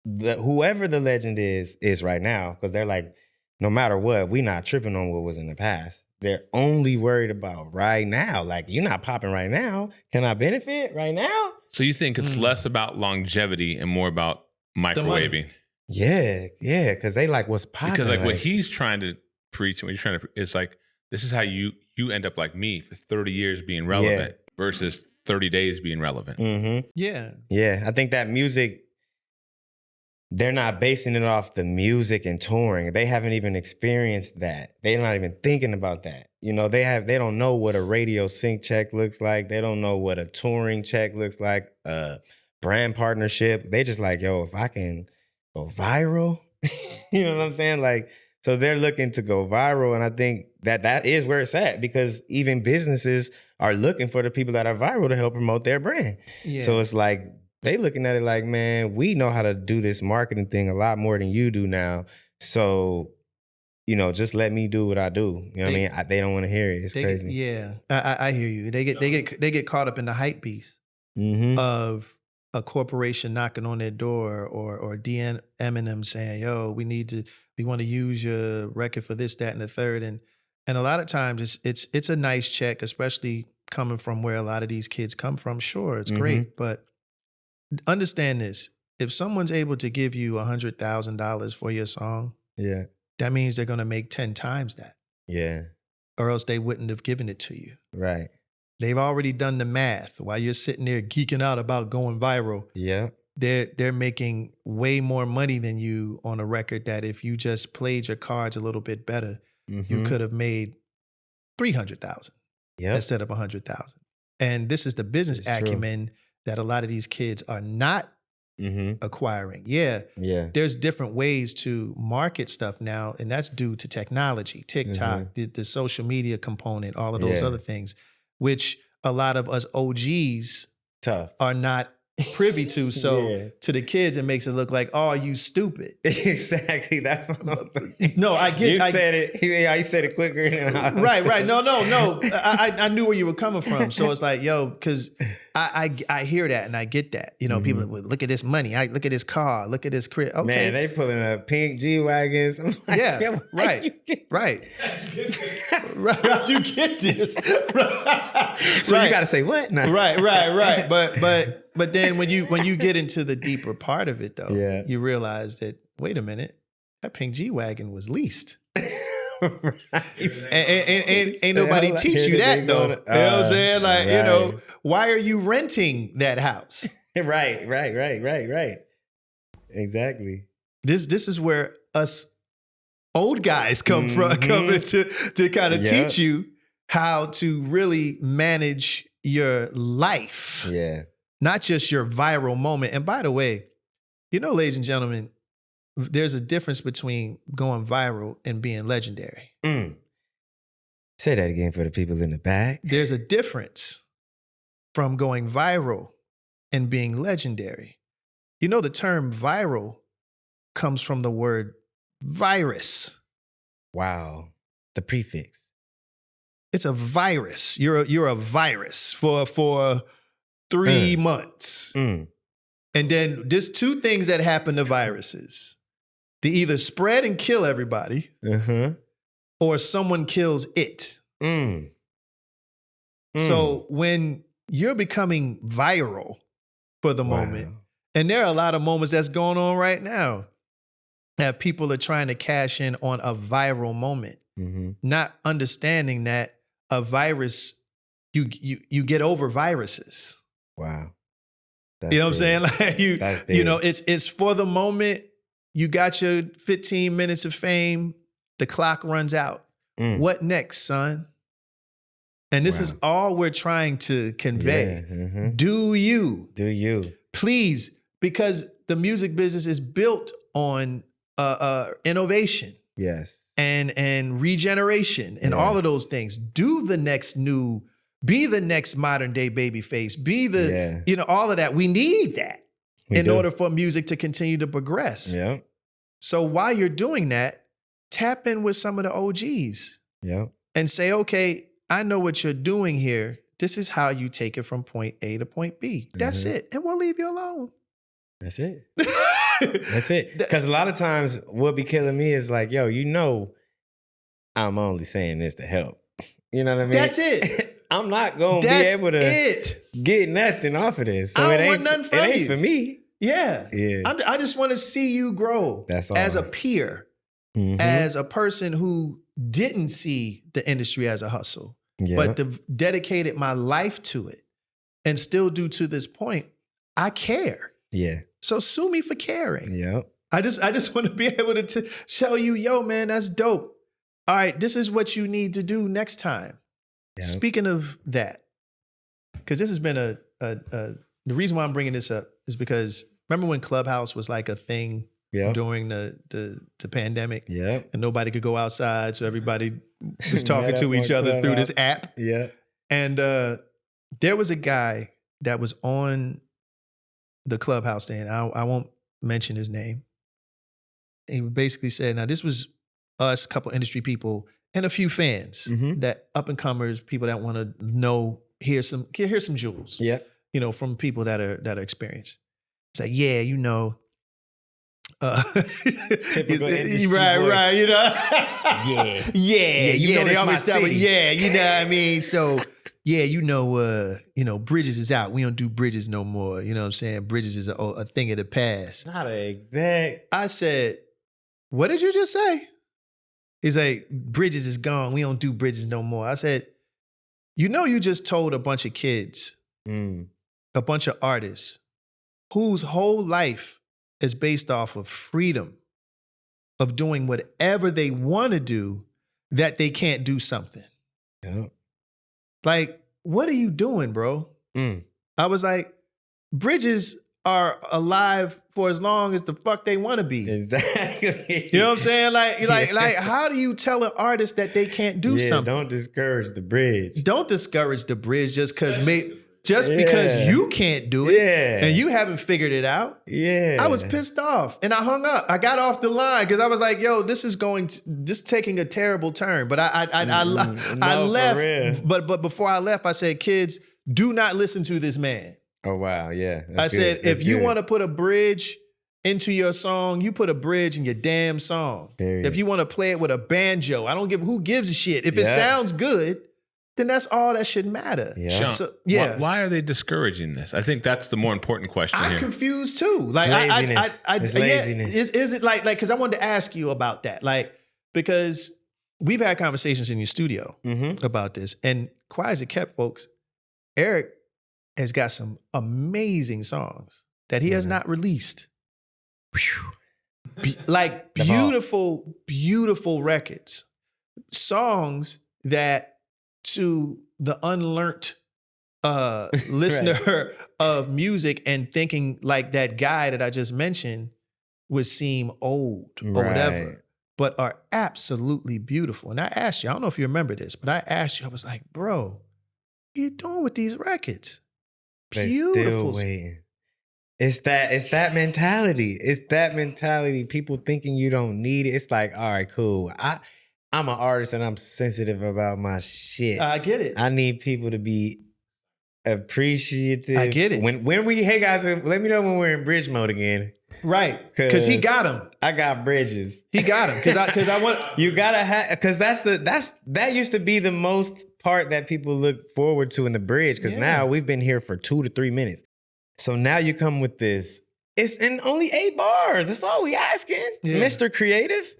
whoever the legend is right now. Because they're like, no matter what, we not tripping on what was in the past. They're only worried about right now. Like, you're not popping right now. Can I benefit right now? So you think it's less about longevity and more about microwaving? Yeah, because they like what's popping. Because like what he's trying to preach, and what he's trying to, it's like, this is how you end up like me for 30 years being relevant versus 30 days being relevant. Mm-hmm. Yeah. Yeah, I think that music, they're not basing it off the music and touring. They haven't even experienced that. They're not even thinking about that. They don't know what a radio sync check looks like. They don't know what a touring check looks like, a brand partnership. They just like, yo, if I can go viral, you know what I'm saying? Like, so they're looking to go viral. And I think that is where it's at, because even businesses are looking for the people that are viral to help promote their brand. Yeah. So it's like, they looking at it like, man, we know how to do this marketing thing a lot more than you do now. So, just let me do what I do. You know what I mean? They don't want to hear it. It's crazy. I hear you. They get caught up in the hype beast of a corporation knocking on their door or Eminem saying, yo, we want to use your record for this, that, and the third. And a lot of times it's a nice check, especially coming from where a lot of these kids come from. Sure, it's great, but understand this. If someone's able to give you $100,000 for your song, that means they're going to make 10 times that. Yeah. Or else they wouldn't have given it to you. Right. They've already done the math while you're sitting there geeking out about going viral. Yeah. They're making way more money than you on a record that if you just played your cards a little bit better, you could have made $300,000 instead of $100,000. And this is the business acumen that a lot of these kids are not acquiring. Yeah. There's different ways to market stuff now, and that's due to technology, TikTok, the social media component, all of those other things, which a lot of us OGs are not privy to. So to the kids, it makes it look like, oh, you stupid. Exactly. That's what I'm saying. No, I get you said it. I said it quicker than I Right. No. I knew where you were coming from. So it's like, yo, because I hear that and I get that. People look at this money. Look at this car. Look at this crib. Okay. Man, they pulling up pink G-Wagons. Like, right. How'd you get this? So you got to say what? Nah. Right. But then when you get into the deeper part of it, though, you realize that, wait a minute, that pink G-Wagon was leased. Right. And ain't nobody teach you that, though. You know what I'm saying? Like, why are you renting that house? Right. Exactly. This is where us old guys come in to kind of teach you how to really manage your life. Yeah. Not just your viral moment. And by the way, ladies and gentlemen, there's a difference between going viral and being legendary. Say that again for the people in the back. There's a difference from going viral and being legendary. The term viral comes from the word virus. Wow. The prefix. It's a virus. You're a virus for 3 months. And then there's two things that happen to viruses. They either spread and kill everybody, or someone kills it. So when you're becoming viral for the moment, And there are a lot of moments that's going on right now that people are trying to cash in on a viral moment, not understanding that a virus, you get over viruses. Wow. You know what I'm saying? Like you know, it's for the moment. You got your 15 minutes of fame. The clock runs out. What next, son? And this is all we're trying to convey. Yeah, Do you? Please, because the music business is built on innovation. Yes. And regeneration and all of those things. Do the next new, be the next modern day Babyface. Be the, you know, all of that. We need that in order for music to continue to progress. Yeah. So while you're doing that, tap in with some of the OGs. Yeah. And say, okay, I know what you're doing here. This is how you take it from point A to point B. That's it. And we'll leave you alone. That's it. That's it. Because a lot of times what be killing me is like, yo, you know, I'm only saying this to help. You know what I mean? That's it. I'm not going to be able to get nothing off of this. So I don't want nothing from you. It ain't for me. Yeah. I just want to see you grow. That's all. As a peer, as a person who didn't see the industry as a hustle, but dedicated my life to it and still do to this point. I care. Yeah. So sue me for caring. Yeah. I just want to be able to show you, yo, man, that's dope. All right, this is what you need to do next time. Yep. Speaking of that, because this has been the reason why I'm bringing this up is because remember when Clubhouse was like a thing during the pandemic? Yeah. And nobody could go outside, so everybody was talking to each other through this app. Yeah. And there was a guy that was on the Clubhouse thing. I won't mention his name. He basically said, now this was us, a couple industry people, and a few fans, that up and comers, people that want to know, hear some jewels. Yeah. You know, from people that are experienced. It's like, yeah, you know. Typical industry right, voice. Right, you know. yeah. They always start with, you know what I mean? So yeah, you know, Bridges is out. We don't do Bridges no more. You know what I'm saying? Bridges is a thing of the past. Not an exact. I said, what did you just say? He's like, Bridges is gone. We don't do Bridges no more. I said, you know, you just told a bunch of kids, a bunch of artists whose whole life is based off of freedom, of doing whatever they want to do, that they can't do something. Yeah. Like, what are you doing, bro? I was like, Bridges are alive for as long as the fuck they want to be. Exactly. You know what I'm saying? Like, how do you tell an artist that they can't do something? Don't discourage the bridge. Don't discourage the bridge just because you can't do it and you haven't figured it out. Yeah. I was pissed off and I hung up. I got off the line because I was like, yo, this is taking a terrible turn. But I left. But before I left, I said, kids, do not listen to this man. Oh, wow. Yeah. I said, if you want to put a bridge into your song, you put a bridge in your damn song. Period. If you want to play it with a banjo, I don't give, who gives a shit? If it sounds good, then that's all that should matter. Yeah. Shawn, so, why are they discouraging this? I think that's the more important question here. I'm confused too. Like, it's laziness. Is it like, because I wanted to ask you about that. Like, because we've had conversations in your studio about this. And quiet as it kept, folks, Eric has got some amazing songs that he has not released. Like beautiful, beautiful records. Songs that to the unlearned listener of music and thinking like that guy that I just mentioned would seem old or whatever, but are absolutely beautiful. And I asked you, I don't know if you remember this, but I asked you, I was like, bro, what are you doing with these records? Beautiful. Still waiting. It's that mentality. It's that mentality. People thinking you don't need it. It's like, all right, cool. I'm an artist and I'm sensitive about my shit. I get it. I need people to be appreciative. I get it. When we, hey guys, let me know when we're in bridge mode again. Right. Because he got him. I got bridges. He got him. Because I want you gotta have, because that used to be the most part that people look forward to in the bridge. Because now we've been here for 2 to 3 minutes. So now you come with this It's in only 8 bars. That's all we asking, Mr. Creative.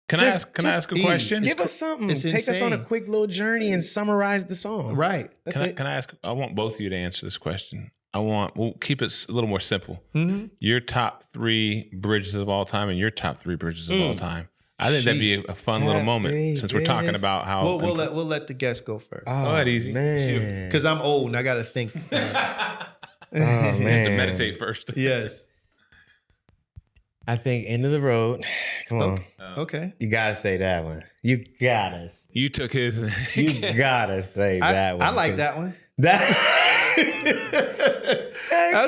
Can I ask a question? Give us something. Take us on a quick little journey and summarize the song. Right. Can I ask? I want both of you to answer this question. We'll keep it a little more simple. Mm-hmm. Your top 3 bridges of all time and your top 3 bridges of all time. I think that'd be a fun little moment since we're talking about how we'll let the guest go first. Oh, that easy, man. Because I'm old and I got to think. Oh man, he has to meditate first. Yes. I think End of the Road. Come on. Okay. You gotta say that one. You gotta. You took his. You gotta say that one. I like that one. That's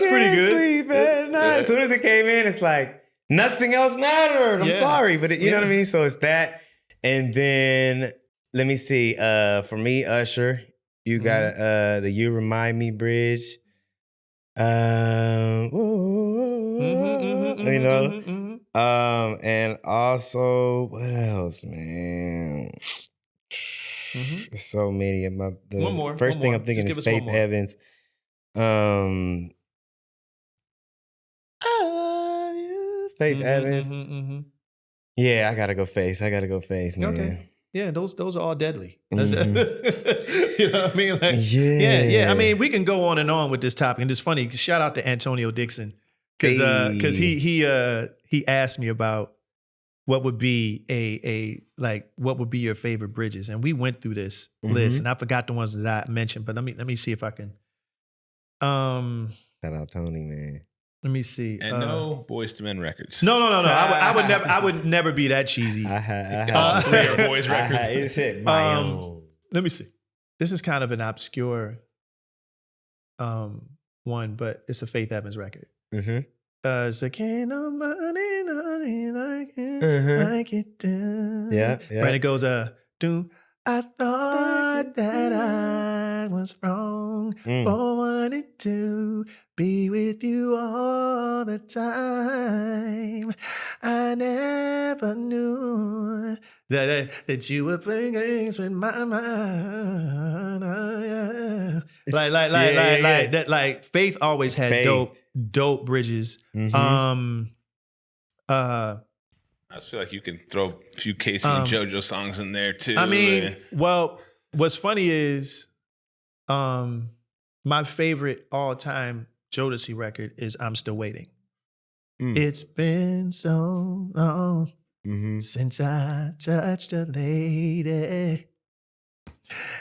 pretty good. Sleep at night. As soon as it came in, it's like nothing else mattered. I'm sorry, but you know what I mean. So it's that, and then let me see. For me, Usher, you got the "You Remind Me" bridge. You know, and also what else, man? There's so many of my. One more. First thing I'm thinking is Faith Evans. I love you, Faith Evans. Yeah, I gotta go Faith. Man. Okay. Yeah, those are all deadly. You know what I mean? Like, yeah. I mean, we can go on and on with this topic, and it's funny. Shout out to Antonio Dixon because he asked me about what would be what would be your favorite bridges, and we went through this list, and I forgot the ones that I mentioned, but let me see if I can. Shout out Tony, man. Let me see. And no Boyz II Men records. No. I would never be that cheesy. All 3 are Boyz records. Let me see. This is kind of an obscure one, but it's a Faith Evans record. It's a can't nobody like it down. Yeah. Right, it goes doom. I thought that I was wrong for wanting to be with you all the time. I never knew that you were playing games with my mind. Like that. Like Faith always had dope bridges. I feel like you can throw a few Casey and JoJo songs in there too. I mean, well, what's funny is my favorite all-time Jodeci record is I'm Still Waiting. It's been so long since I touched a lady,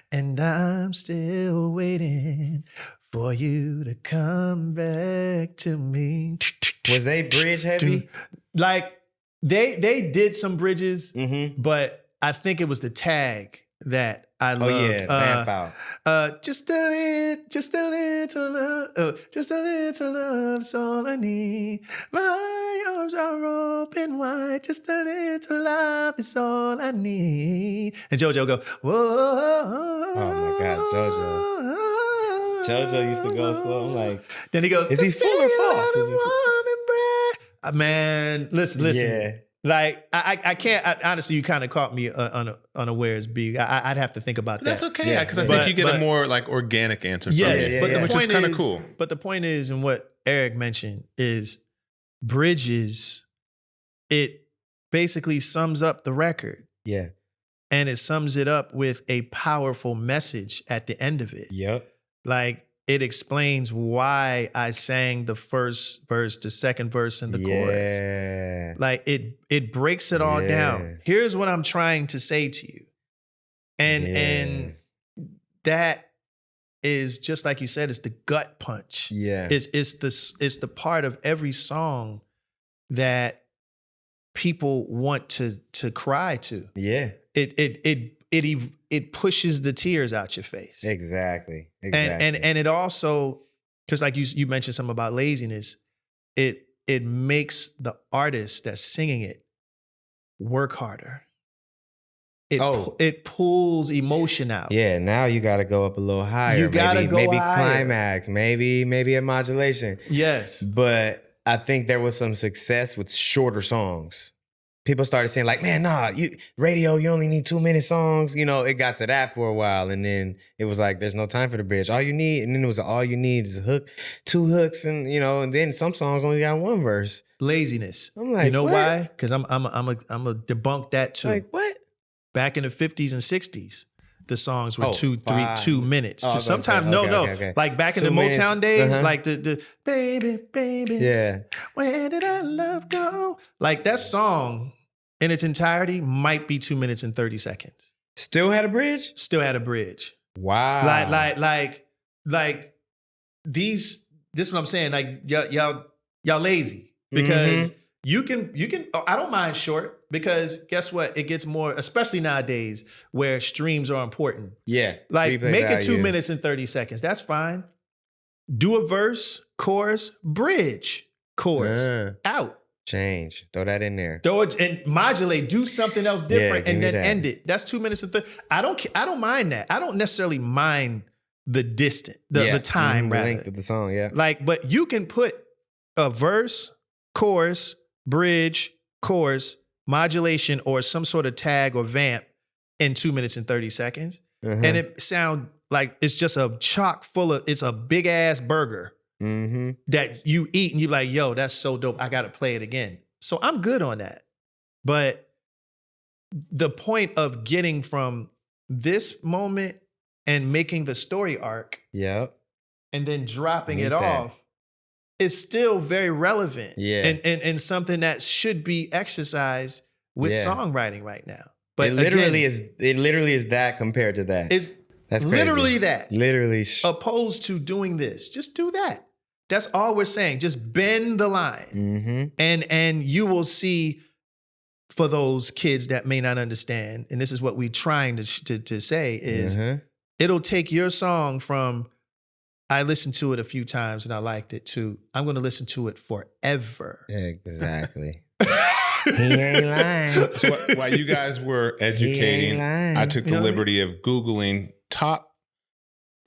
and I'm still waiting for you to come back to me. Was they bridge heavy? Like, They did some bridges, but I think it was the tag that I loved. Oh yeah, vamp out. Just a little love is all I need. My arms are open wide. Just a little love is all I need. And JoJo go, whoa. Oh my God, JoJo used to go so like. Then he goes, is he full or false? Man, listen. Yeah. Like I can't. Honestly, you kind of caught me unawares. I'd have to think about that. That's okay, because I think you get a more like organic answer. Yes, but which is kind of cool. But the point is, and what Eric mentioned is, bridges. It basically sums up the record. Yeah, and it sums it up with a powerful message at the end of it. Yep. Like, it explains why I sang the first verse, the second verse, and the chorus. Like, it breaks it all down. Here's what I'm trying to say to you. And that is, just like you said, it's the gut punch. Yeah. It's the part of every song that people want to cry to. Yeah. It pushes the tears out your face. Exactly. And it also, because like you mentioned something about laziness, it makes the artist that's singing it work harder. It pulls emotion out. Yeah, now you got to go up a little higher. You got to go maybe higher. Climax, maybe a modulation. Yes. But I think there was some success with shorter songs. people started saying like, man, nah, radio, you only need 2-minute songs. You know, it got to that for a while. And then it was like, there's no time for the bridge. All you need, and then it was all you need is a hook, 2 hooks, and you know, and then some songs only got 1 verse. Laziness. I'm like, you know what? why? Because I'm a debunk that too. Like, what? Back in the 50s and 60s, the songs were 2 minutes. Oh, Sometimes, okay. Like back in 2 the minutes, Motown days, like the baby, Yeah. where did our love go? Like that song in its entirety might be 2 minutes and 30 seconds. Still had a bridge? Still had a bridge. Wow. Like these, this is what I'm saying. Like y'all lazy because you can, I don't mind short because guess what? It gets more, especially nowadays where streams are important. Yeah. Like Replay make it value. 2 minutes and 30 seconds. That's fine. Do a verse, chorus, bridge, chorus, out. Change. Throw that in there. Throw it and modulate. Do something else different give and me then that. end it. That's 2 minutes and 30. I don't mind that. I don't necessarily mind the distance, the time the rather. length of the song. Yeah. Like, but you can put a verse, chorus, bridge, chorus, modulation, or some sort of tag or vamp in 2 minutes and 30 seconds. And it sound like it's just a chock full of, it's a big ass burger that you eat and you're like, yo, that's so dope. I got to play it again. So I'm good on that. But the point of getting from this moment and making the story arc and then dropping it off is still very relevant and something that should be exercised with songwriting right now. But it literally is that compared to that. That's crazy. Literally that. Literally. Opposed to doing this. Just do that. That's all we're saying. Just bend the line. And you will see, for those kids that may not understand, and this is what we're trying to say is, it'll take your song from, I listened to it a few times and I liked it, to, I'm going to listen to it forever. Exactly. He ain't lying. So while you guys were educating, I took the liberty of Googling top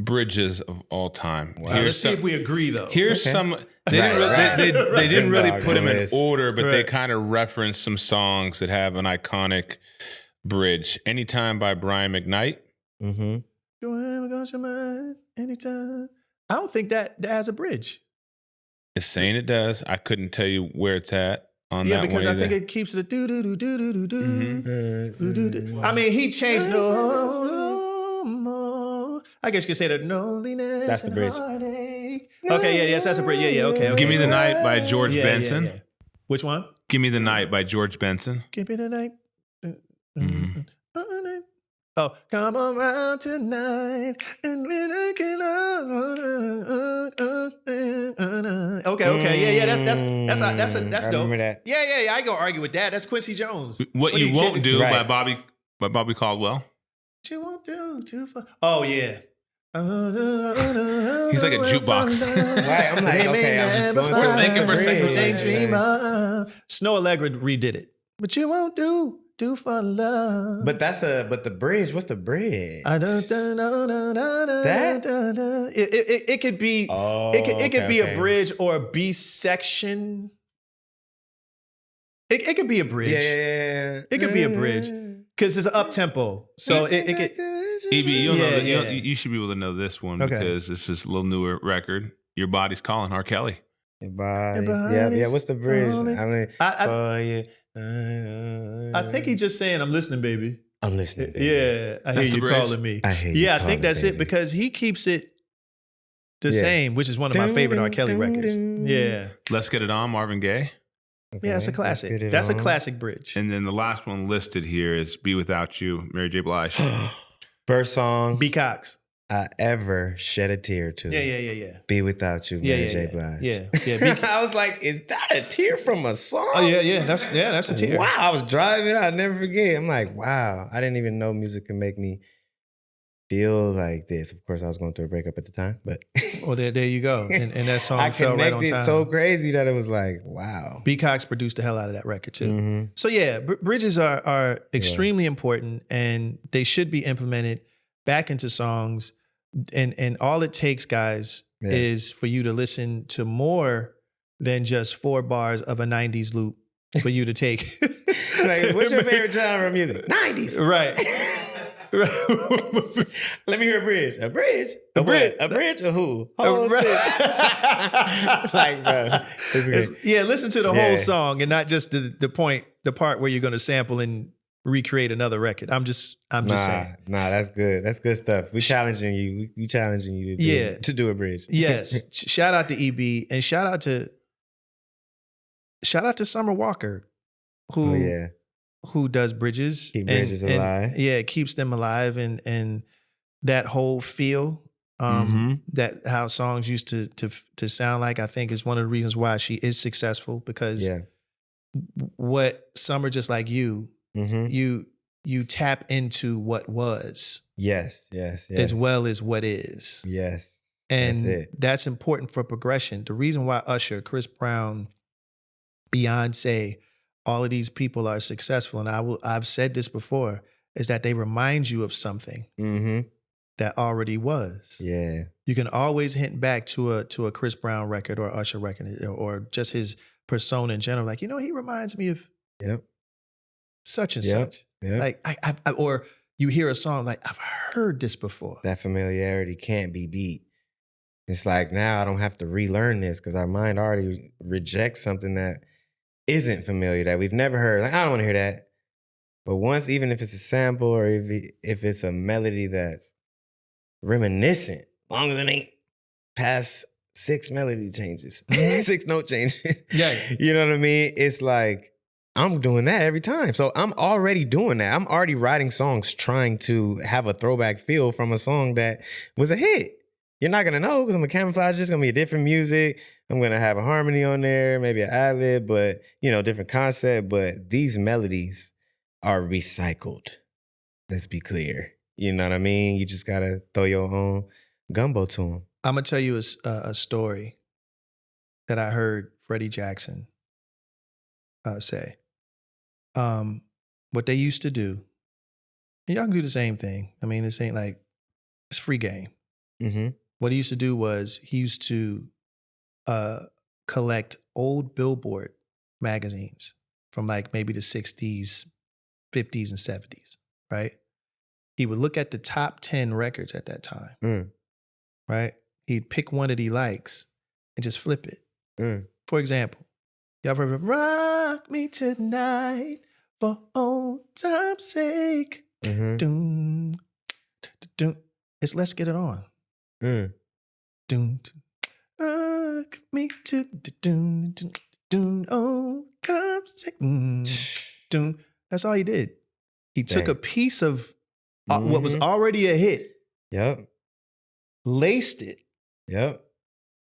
bridges of all time. Wow. Let's see if we agree though. Here's some. They didn't really put them in order, but they kind of referenced some songs that have an iconic bridge. Anytime by Brian McKnight. Anytime. I don't think that has a bridge. It's saying it does. I couldn't tell you where it's at on that one. Yeah, because I think it keeps the do do do do do do do. I mean, he changed no more. I guess you could say the loneliness. That's the bridge. Okay, yes, that's a bridge. Yeah, okay. Give Me the Night by George Benson. Yeah. Which one? Give Me the Night by George Benson. Give me the night. Oh, come around tonight and when I can. Okay, yeah, that's I dope. remember that. Yeah, I ain't gonna argue with that. That's Quincy Jones. What You Won't Do by Bobby Caldwell. What you won't do too far. Oh yeah. He's like a jukebox. Right, I'm like, okay, I'm just going thinking for a second. Daydreamer. Snow Allegra redid it. But you won't do for love. But the bridge, what's the bridge? I don't know. That? It could be it could be a bridge or a B section. It could be a bridge. Yeah. It could be a bridge. Because it's an up tempo. So it could. EB, you should be able to know this one because this is a little newer record. Your Body's Calling, R. Kelly. Your body. Yeah. What's the bridge? I think he's just saying, I'm listening, baby. I'm listening, baby. Yeah, I hear you calling me. I hear you I think that's it because he keeps it the same, which is one of my favorite R. Kelly records. Yeah. Let's Get It On, Marvin Gaye. Okay, yeah, it's a classic. That's a classic bridge. And then the last one listed here is Be Without You, Mary J. Blige. First song B. Cox. I ever shed a tear to. Yeah. Be Without You, Mary J. Blige. Yeah. I was like, is that a tear from a song? Oh yeah. That's a tear. Wow, I was driving. I'll never forget. I'm like, wow, I didn't even know music could make me feel like this. Of course, I was going through a breakup at the time, but well, there you go. And that song I fell right on connected time. so crazy that it was like, wow. B. Cox produced the hell out of that record too. So yeah, bridges are extremely important, and they should be implemented back into songs. And all it takes, guys, is for you to listen to more than just 4 bars of a 90s loop for you to take Like, what's your favorite genre of music? 90s. Right. Let me hear a bridge. A bridge? A bridge? A bridge or who? Like, bro. Listen to the whole song and not just the part where you're going to sample and recreate another record. I'm just saying. Nah, that's good. That's good stuff. We challenging you. We challenging you to do a bridge. Yes. Shout out to EB and shout out to Summer Walker, who does bridges. Keep bridges alive. It keeps them alive and that whole feel. That how songs used to sound like, I think is one of the reasons why she is successful, because what Summer, just like you, you tap into what was. Yes. As well as what is. Yes. And that's important for progression. The reason why Usher, Chris Brown, Beyonce, all of these people are successful, and I've said this before, is that they remind you of something that already was. Yeah. You can always hint back to a Chris Brown record or Usher record or just his persona in general. Like, he reminds me of such and such. Yep. Like I or you hear a song like, I've heard this before. That familiarity can't be beat. It's like, now I don't have to relearn this because our mind already rejects something that isn't familiar, that we've never heard. Like, I don't want to hear that. But once, even if it's a sample or if it's a melody that's reminiscent, long as it ain't past 6 melody changes, 6 note changes. Yeah. You know what I mean? It's like, I'm doing that every time. So I'm already doing that. I'm already writing songs trying to have a throwback feel from a song that was a hit. You're not going to know because I'm going to camouflage. It's going to be a different music. I'm going to have a harmony on there, maybe an ad-lib, but, different concept. But these melodies are recycled. Let's be clear. You know what I mean? You just got to throw your own gumbo to them. I'm going to tell you a story that I heard Freddie Jackson say. What they used to do, and y'all can do the same thing. I mean, this ain't like, it's free game. What he used to do was he used to collect old Billboard magazines from like maybe the 60s, 50s, and 70s, right? He would look at the top 10 records at that time, right? He'd pick one that he likes and just flip it. For example, y'all ever rock me tonight for old time's sake. Dun, dun. It's Let's Get It On. Dun, dun. Rock me to dun, dun, dun, old time's sake. Dun. That's all he did. He took a piece of what was already a hit. Yep. Laced it. Yep.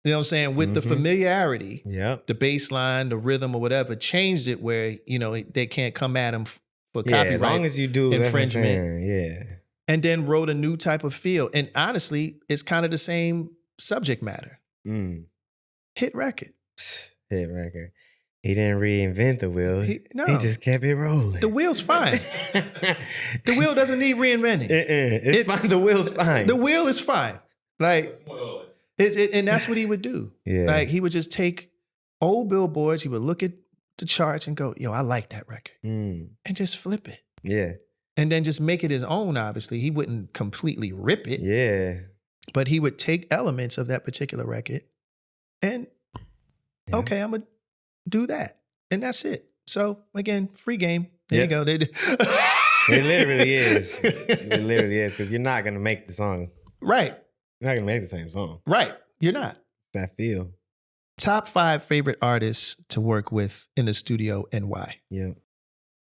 You know what I'm saying? With the familiarity, the bass line, the rhythm or whatever, changed it where, they can't come at him for copyright as long as you do infringement. Yeah. And then wrote a new type of feel. And honestly, it's kind of the same subject matter. Hit record. Hit record. He didn't reinvent the wheel. He just kept it rolling. The wheel's fine. The wheel doesn't need reinventing. It's fine. The wheel's fine. The wheel is fine. Like, and that's what he would do. Yeah. Like, he would just take old billboards. He would look at the charts and go, yo, I like that record. And just flip it. Yeah. And then just make it his own, obviously. He wouldn't completely rip it. Yeah. But he would take elements of that particular record and, okay, I'm going to do that. And that's it. So, again, free game. There you go. It literally is. It literally is, because you're not going to make the song. Right. You're not going to make the same song. Right. You're not. That feel. Top 5 favorite artists to work with in the studio and why? Yeah.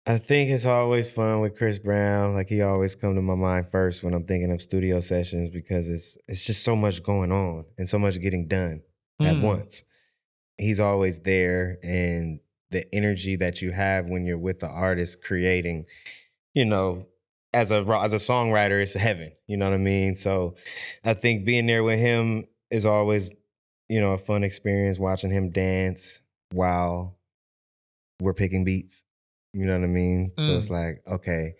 I think it's always fun with Chris Brown. Like, he always come to my mind first when I'm thinking of studio sessions, because it's just so much going on and so much getting done at once. He's always there, and the energy that you have when you're with the artist creating, as a songwriter, it's heaven. You know what I mean? So I think being there with him is always, a fun experience, watching him dance while we're picking beats. You know what I mean? So it's like, okay,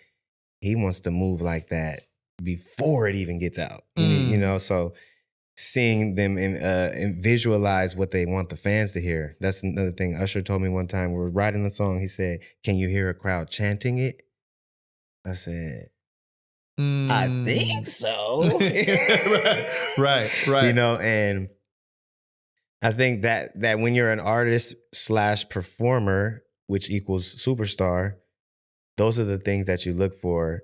he wants to move like that before it even gets out. So seeing them and visualize what they want the fans to hear. That's another thing Usher told me one time. We were writing a song. He said, "Can you hear a crowd chanting it?" I said, "I think so." Right. You know, and I think that when you're an artist / performer, which equals superstar, those are the things that you look for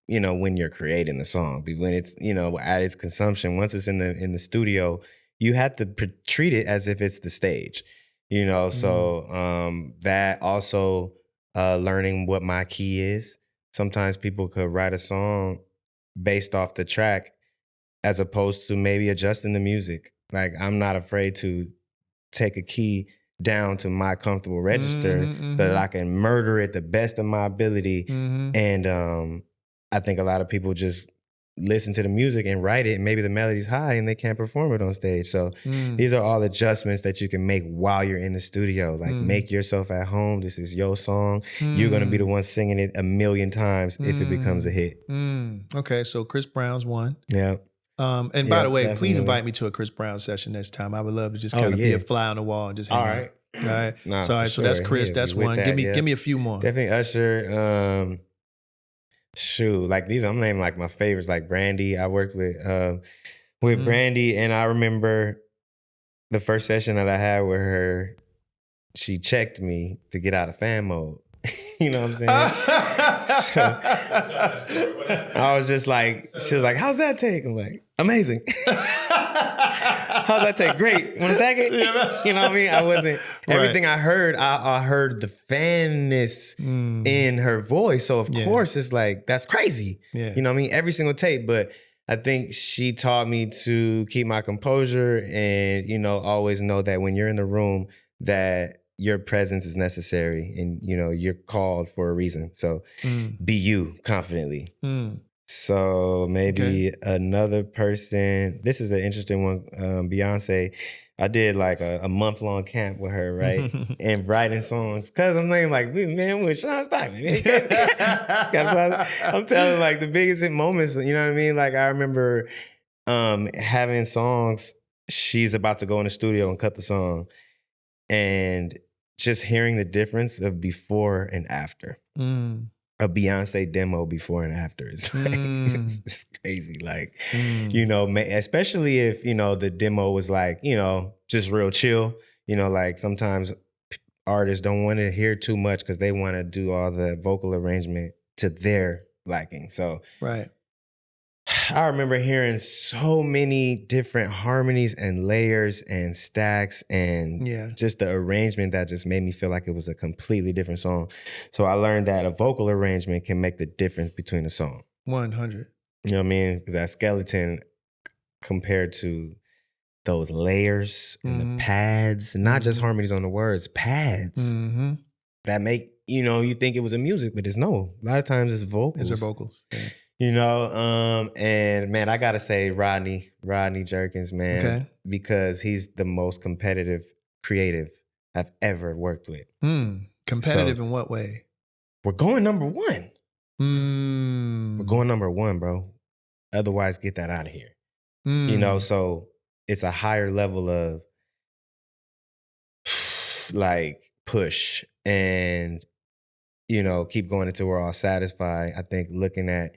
when you're creating the song. When it's, at its consumption, once it's in the studio, you have to treat it as if it's the stage, so that also learning what my key is. Sometimes people could write a song based off the track as opposed to maybe adjusting the music. Like, I'm not afraid to take a key down to my comfortable register so that I can murder it the best of my ability. And I think a lot of people just listen to the music and write it, and maybe the melody's high and they can't perform it on stage. So these are all adjustments that you can make while you're in the studio. Like, make yourself at home. This is your song. You're going to be the one singing it 1,000,000 times if it becomes a hit. Okay, so Chris Brown's one. Yeah. And by the way, definitely. Please invite me to a Chris Brown session next time. I would love to just kind of be a fly on the wall and just hang out. All right. Nah, so sure. That's Chris. That's one. Give me a few more. Definitely Usher. Shoot, like these, I'm naming like my favorites, like Brandy. I worked with Brandy, and I remember the first session that I had with her, she checked me to get out of fan mode. You know what I'm saying? I was just like, she was like, "How's that take?" I'm like, "Amazing." How's that take? Great. Want to stack it? You know what I mean? I wasn't, everything I heard, I heard the fanness in her voice. So of course it's like, that's crazy. You know what I mean? Every single take. But I think she taught me to keep my composure and, always know that when you're in the room that your presence is necessary and, you're called for a reason. So be you confidently. So maybe another person, this is an interesting one, Beyonce. I did like a month-long camp with her, right? And writing songs. Cause I'm thinking like, man, with Shawn Stockman. I'm telling like the biggest hit moments, you know what I mean? Like I remember having songs, she's about to go in the studio and cut the song. And just hearing the difference of before and after. A Beyonce demo before and after is like, it's crazy. Like, especially if, the demo was like, just real chill, like sometimes artists don't want to hear too much because they want to do all the vocal arrangement to their liking. So I remember hearing so many different harmonies and layers and stacks and just the arrangement that just made me feel like it was a completely different song. So I learned that a vocal arrangement can make the difference between a song. 100. You know what I mean? Because that skeleton compared to those layers and the pads, not just harmonies on the words, pads that make, you think it was a music, but it's no. A lot of times it's vocals. It's vocals. Yeah. And man, I gotta say Rodney Jerkins, man, because he's the most competitive creative I've ever worked with. Competitive in what way? We're going number one. We're going number one, bro. Otherwise, get that out of here. So it's a higher level of like push and, keep going until we're all satisfied. I think looking at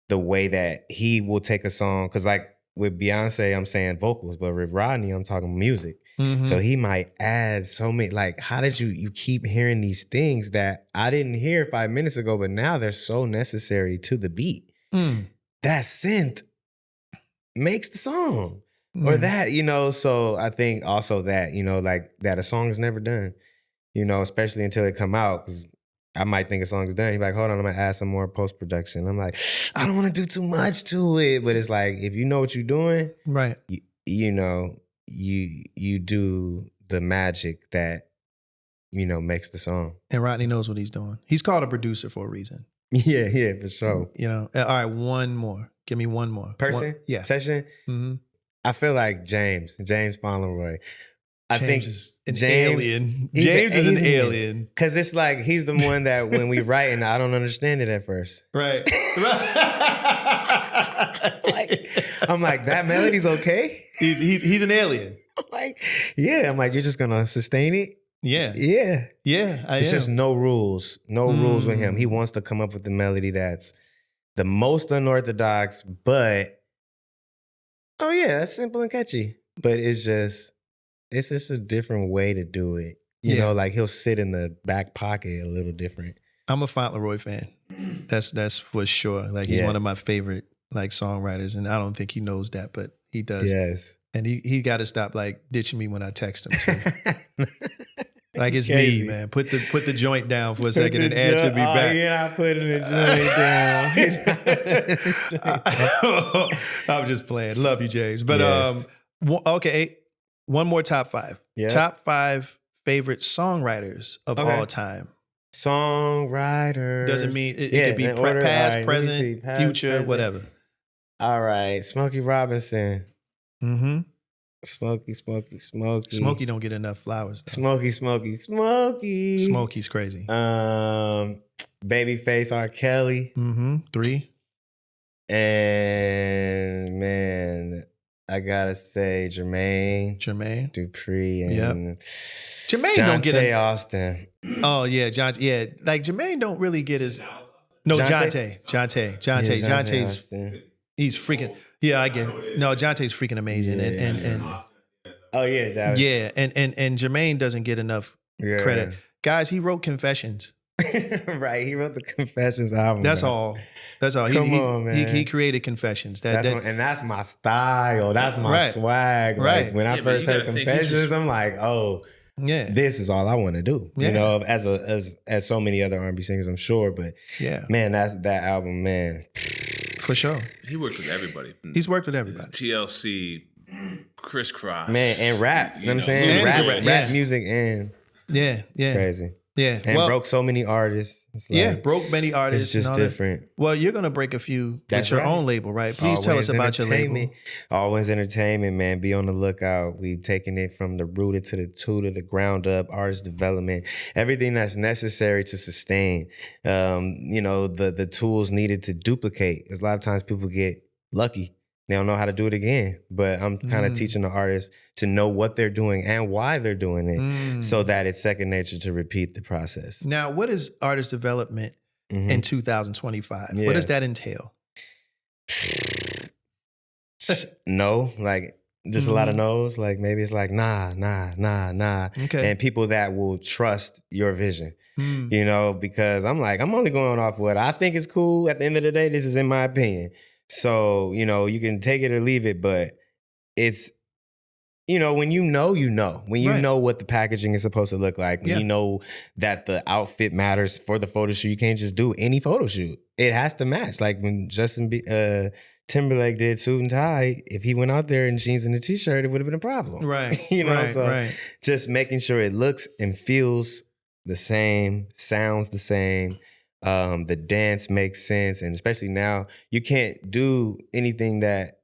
the way that he will take a song, because like with Beyonce, I'm saying vocals, but with Rodney, I'm talking music. So he might add so many, like, how did you keep hearing these things that I didn't hear 5 minutes ago, but now they're so necessary to the beat. That synth makes the song. Or that, so I think also that, like that a song is never done, especially until it come out, because I might think a song is done. He's like, hold on, I'm gonna add some more post-production. I'm like, I don't wanna do too much to it. But it's like, if you know what you're doing, right? You do the magic that, makes the song. And Rodney knows what he's doing. He's called a producer for a reason. Yeah, for sure. All right, one more. Give me one more. Person? Session? I feel like James Fauntleroy. I think is an alien. James is an alien. Because it's like, he's the one that when we writing, I don't understand it at first. Right. I'm like, that melody's okay? He's an alien. I'm like, yeah. I'm like, you're just gonna sustain it? Yeah. Yeah. Yeah, It's just no rules. No rules with him. He wants to come up with the melody that's the most unorthodox, but oh yeah, that's simple and catchy. But it's just a different way to do it. You know, like he'll sit in the back pocket a little different. I'm a Fauntleroy fan. That's for sure. Like he's one of my favorite like songwriters, and I don't think he knows that, but he does. Yes. And he got to stop like ditching me when I text him too. Like it's me, man. Put the joint down for a second and answer me back. You're not putting the joint down. I'm just playing. Love you, James. But yes. Okay, one more top 5. Yep. Top 5 favorite songwriters of all time. Songwriters. Doesn't mean it could be past, present, future, present. Whatever. All right. Smokey Robinson. Mm-hmm. Smokey. Smokey don't get enough flowers, though. Smokey. Smokey's crazy. Babyface R. Kelly. 3. And man, I gotta say Jermaine Dupri and Jermaine don't get Jonte Austin. Oh yeah, John. Yeah, like Jermaine don't really get his. No, Jonte's he's freaking. Yeah, I get it. No, Jonte's freaking amazing, and oh yeah, and Jermaine doesn't get enough credit. Guys, he wrote Confessions. Right, he wrote the Confessions album. That's all. Come on, man. He created Confessions. And that's my style. That's my swag. Right. Like when I first heard Confessions, I'm like, oh, yeah, this is all I want to do. You know, as so many other R&B singers, I'm sure. But man, that album, man, for sure. He worked with everybody. He's worked with everybody. TLC, Crisscross, man, and rap. You know what I'm saying? Rap music and crazy. Yeah, and broke so many artists. Like, broke many artists. It's just different. Well, you're gonna break a few with your own label, right? Please tell us about your label. Always Entertainment, man. Be on the lookout. We taking it from the rooted to the tutor, the ground up, artist development, everything that's necessary to sustain. You know, the tools needed to duplicate. Because a lot of times people get lucky. They don't know how to do it again. But I'm kind of teaching the artists to know what they're doing and why they're doing it so that it's second nature to repeat the process. Now, what is artist development in 2025? What does that entail? No, like just a lot of no's. Like maybe it's like, nah. Okay. And people that will trust your vision, you know, because I'm only going off what I think is cool. At the end of the day, this is in my opinion. So, you know, you can take it or leave it, but it's, you know, when you know, when you know what the packaging is supposed to look like, when you know that the outfit matters for the photo shoot, you can't just do any photo shoot. It has to match. Like when Timberlake did Suit and Tie, if he went out there in jeans and a t-shirt, it would have been a problem. Right. You know, just making sure it looks and feels the same, sounds the same. The dance makes sense. And especially now, you can't do anything that,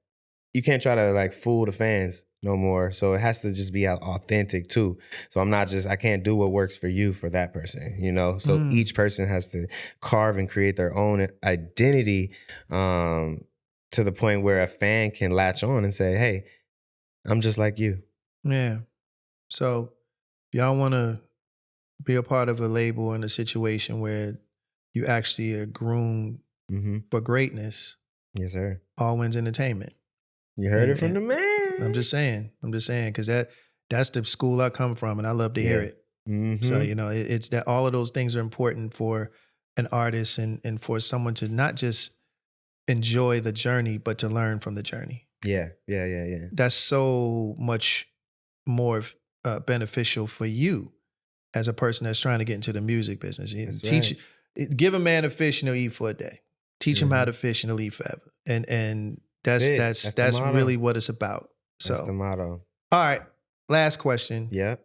you can't try to like fool the fans no more. So it has to just be authentic too. So I can't do what works for you for that person, you know? So each person has to carve and create their own identity to the point where a fan can latch on and say, hey, I'm just like you. Yeah. So y'all want to be a part of a label in a situation where you actually are groomed for greatness. Yes, sir. All Wins Entertainment. You heard it from the man. I'm just saying, because that's the school I come from, and I love to hear it. So, you know, it's that all of those things are important for an artist and for someone to not just enjoy the journey, but to learn from the journey. Yeah. That's so much more beneficial for you as a person that's trying to get into the music business. Give a man a fish and he'll eat for a day. Teach him how to fish and he'll eat forever. And that's really what it's about. So that's the motto. All right. Last question. Yeah.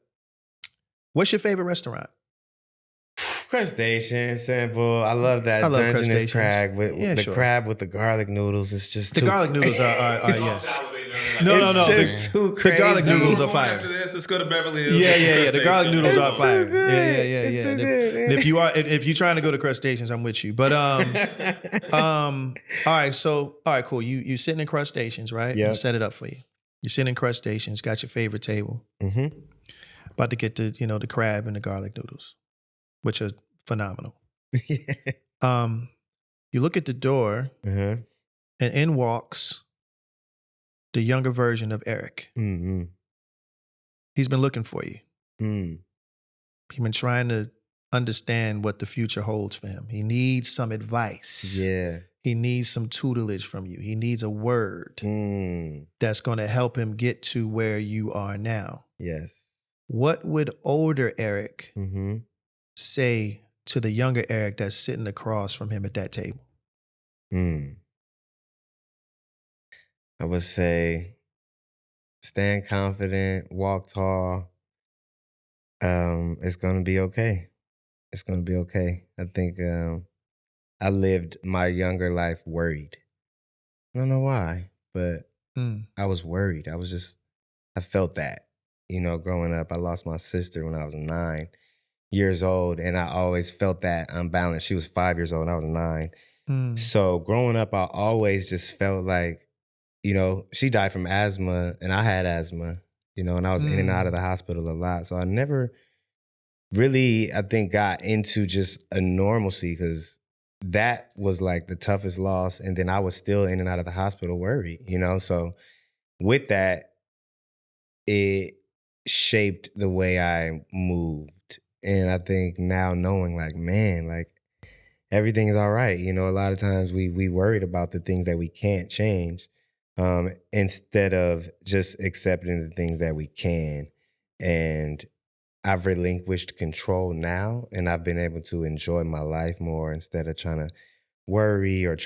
What's your favorite restaurant? Crustacean, simple. I love that Dungeness crab with the crab with the garlic noodles. It's just garlic noodles are yes. No. Just too crazy. The garlic noodles are fire. After this, let's go to Beverly Hills. Yeah. The garlic noodles are fire. Too good. Yeah. It's too good. And if you're trying to go to crustaceans, I'm with you. But all right, cool. You sitting in crustaceans, right? Yeah. Set it up for you. You're sitting in crustaceans, got your favorite table. Mm-hmm. About to get the crab and the garlic noodles, which are phenomenal. You look at the door, and in walks the younger version of Eric. Mm-hmm. He's been looking for you. Mm. He's been trying to understand what the future holds for him. He needs some advice. Yeah. He needs some tutelage from you. He needs a word that's going to help him get to where you are now. Yes. What would older Eric Mm-hmm. say to the younger Eric that's sitting across from him at that table? I would say stand confident, walk tall. It's going to be okay. It's going to be okay. I think I lived my younger life worried. I don't know why, but I was worried. I felt that. Growing up, I lost my sister when I was 9 years old, and I always felt that unbalanced. She was 5 years old, and I was 9. So growing up, I always just felt like, she died from asthma, and I had asthma, and I was in and out of the hospital a lot. So I never really, I think, got into just a normalcy because that was like the toughest loss. And then I was still in and out of the hospital worried, So with that, it shaped the way I moved. And I think now knowing like, man, like everything is all right. A lot of times we worried about the things that we can't change instead of just accepting the things that we can. And I've relinquished control now, and I've been able to enjoy my life more instead of trying to worry or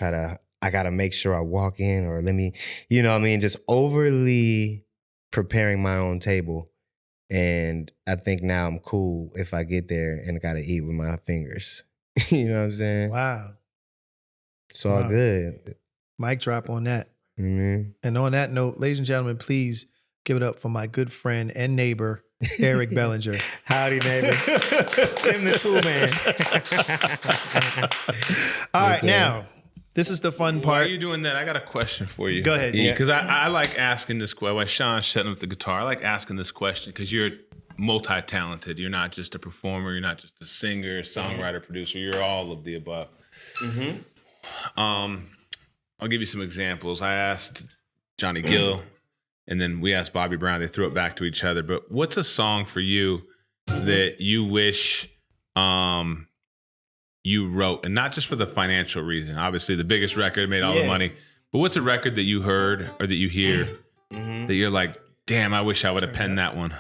I got to make sure I walk in or let me, just overly preparing my own table. And I think now I'm cool if I get there and I got to eat with my fingers. You know what I'm saying? Wow. It's all good. Mic drop on that. Mm-hmm. And on that note, ladies and gentlemen, please give it up for my good friend and neighbor, Eric Bellinger. Howdy, neighbor. Tim the Tool Man. All right, now, this is the fun part. While you're doing that, I got a question for you. Go ahead. Because I like asking this question. When Shawn's setting up the guitar, I like asking this question because you're multi-talented. You're not just a performer. You're not just a singer, songwriter, producer. You're all of the above. Mm-hmm. I'll give you some examples. I asked Johnny Gill, and then we asked Bobby Brown. They threw it back to each other. But what's a song for you that you wish you wrote, and not just for the financial reason? Obviously, the biggest record made all the money. But what's a record that you heard or that you hear that you're like, damn, I wish I would have penned that one?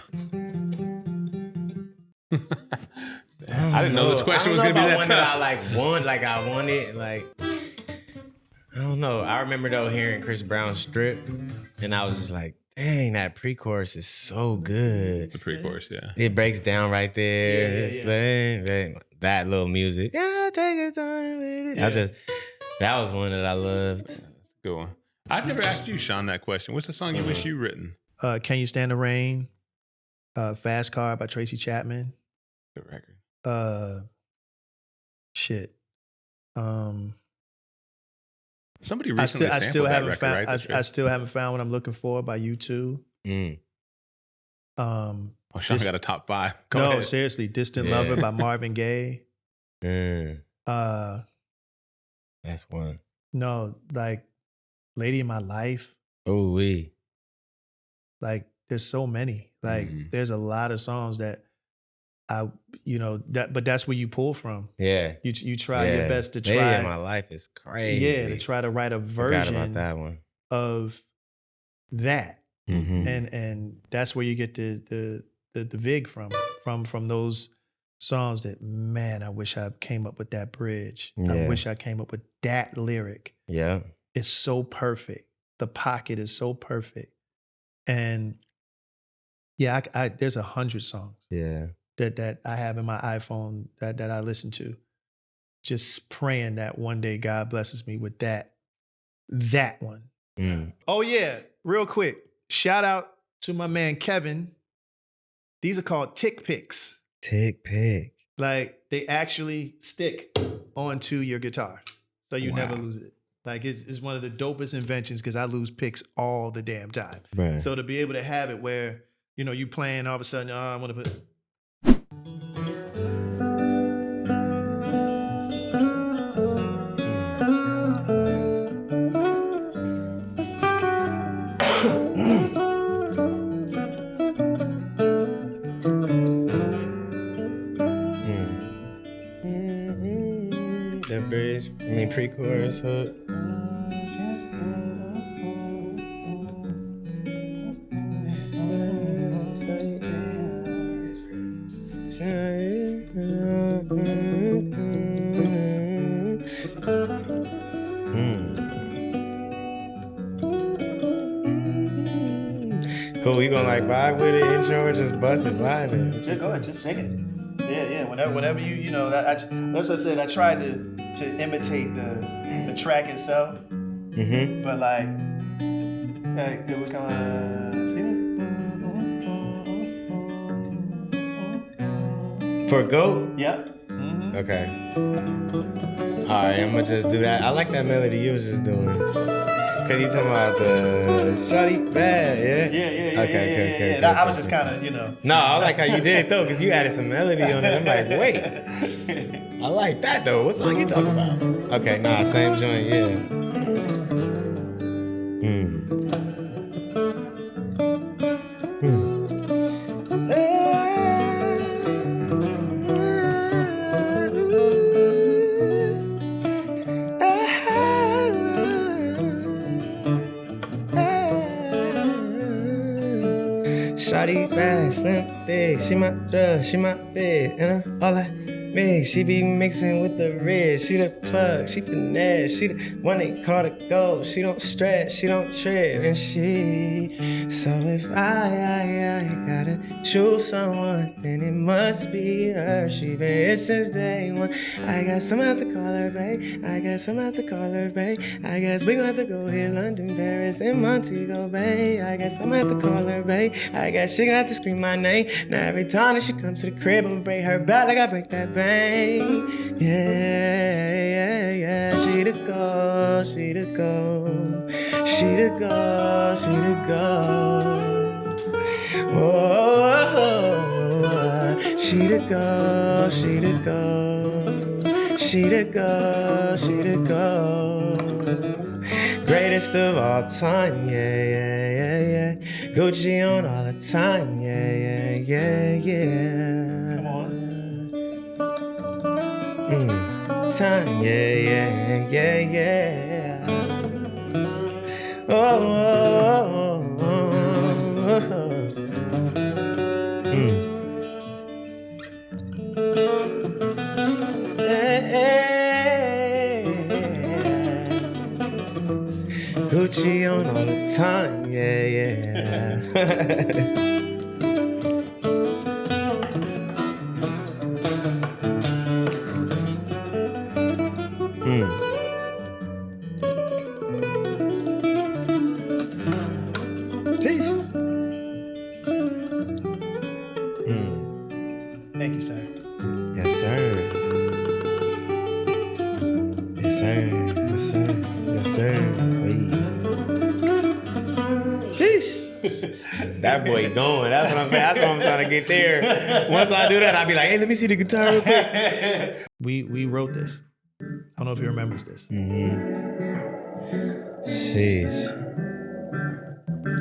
I didn't know this question was going to be that one tough. That I wanted. I don't know. I remember though hearing Chris Brown's Strip, and I was just like, dang, that pre-chorus is so good. The pre-chorus, yeah. It breaks down right there. That little music. Yeah, take your time with it. Yeah. That was one that I loved. That's a good one. I've never asked you, Shawn, that question. What's the song you wish you written? Can You Stand the Rain? Fast Car by Tracy Chapman. Good record. Shit. Somebody recently I still haven't record, found. right? I still haven't found what I'm looking for by U2. Shawn got a top 5. Go ahead. Seriously, Distant Lover by Marvin Gaye. That's one. No, like Lady in My Life. Oh, we. Like there's so many. Like there's a lot of songs that but that's where you pull from. Yeah. You try your best to try. Lady in My Life is crazy. Yeah, to try to write a version about that one. of that. Mm-hmm. And that's where you get the vig from those songs that, man, I wish I came up with that bridge. Yeah. I wish I came up with that lyric. Yeah. It's so perfect. The pocket is so perfect. And yeah, there's 100 songs. Yeah. That I have in my iPhone that I listen to. Just praying that one day God blesses me with that one. Oh yeah, real quick. Shout out to my man Kevin. These are called tick picks. Tick pick. Like they actually stick onto your guitar, so you never lose it. Like it's one of the dopest inventions because I lose picks all the damn time. Right. So to be able to have it where, you know, you playing all of a sudden, I want to put. That bridge, pre-chorus hook. Cool, we gonna like vibe with it, intro, or just bust it vibing? Just go ahead, just sing it. Yeah. Whenever you know that. That's what I said. I tried to imitate the track itself, but like, here we come. See that? For GOAT? Yep. Okay. All right, I'm gonna just do that. I like that melody you was just doing. Cause you talking about the shawty bad, yeah? Yeah. Okay. I was just kind of, you know. No, I like how you did it though, cause you added some melody on it. I'm like, wait, I like that though. What song you talking about? Okay, nah, same joint, yeah. Shawty bad, slim thick, she my drug, she my bitch, and all I make, she be mixing with the red, she the plug, she finesse, she the one they call the gold, she don't stress, she don't trip, and she, so if I gotta choose someone, then it must be her, she been here since day one, I got some out to call her, babe, I guess we gon' have to go hit London, Paris, and Montego Bay, I guess I'm at to call her, babe, I guess she gon' have to scream my name, now every time that she comes to the crib, I'ma break her back like I break that bang, yeah, she the go, she the go, she the go, she the go, oh, she the go, she the go, she the go, she the go, greatest of all time, yeah, Gucci on all the time, yeah. Come on. Time, yeah. Oh. Gucci on all the time, yeah. Thank you, sir. Yes, sir. Jeez. That boy going. That's what I'm saying. That's what I'm trying to get there. Once I do that, I'll be like, hey, let me see the guitar real quick. We wrote this. I don't know if he remembers this. Jeez.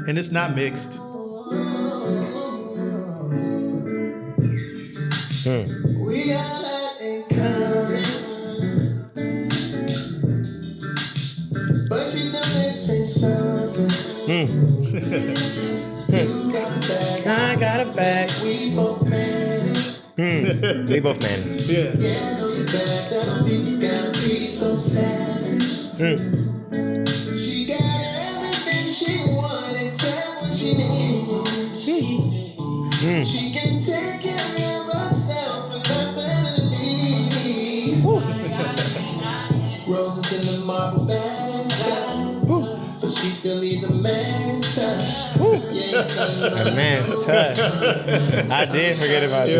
And it's not mixed. We got that in common, but she's still missing something. You got a bag, I got a bag. we both manage. We both manage. Yeah. Yeah, I know you bad, that don't mean you gotta be so savage. She got everything she wants except what she needs. She can take care of herself and not better than me. Roses in the marble bathtub, but she still needs a man's touch. A man's touch. I did forget about that.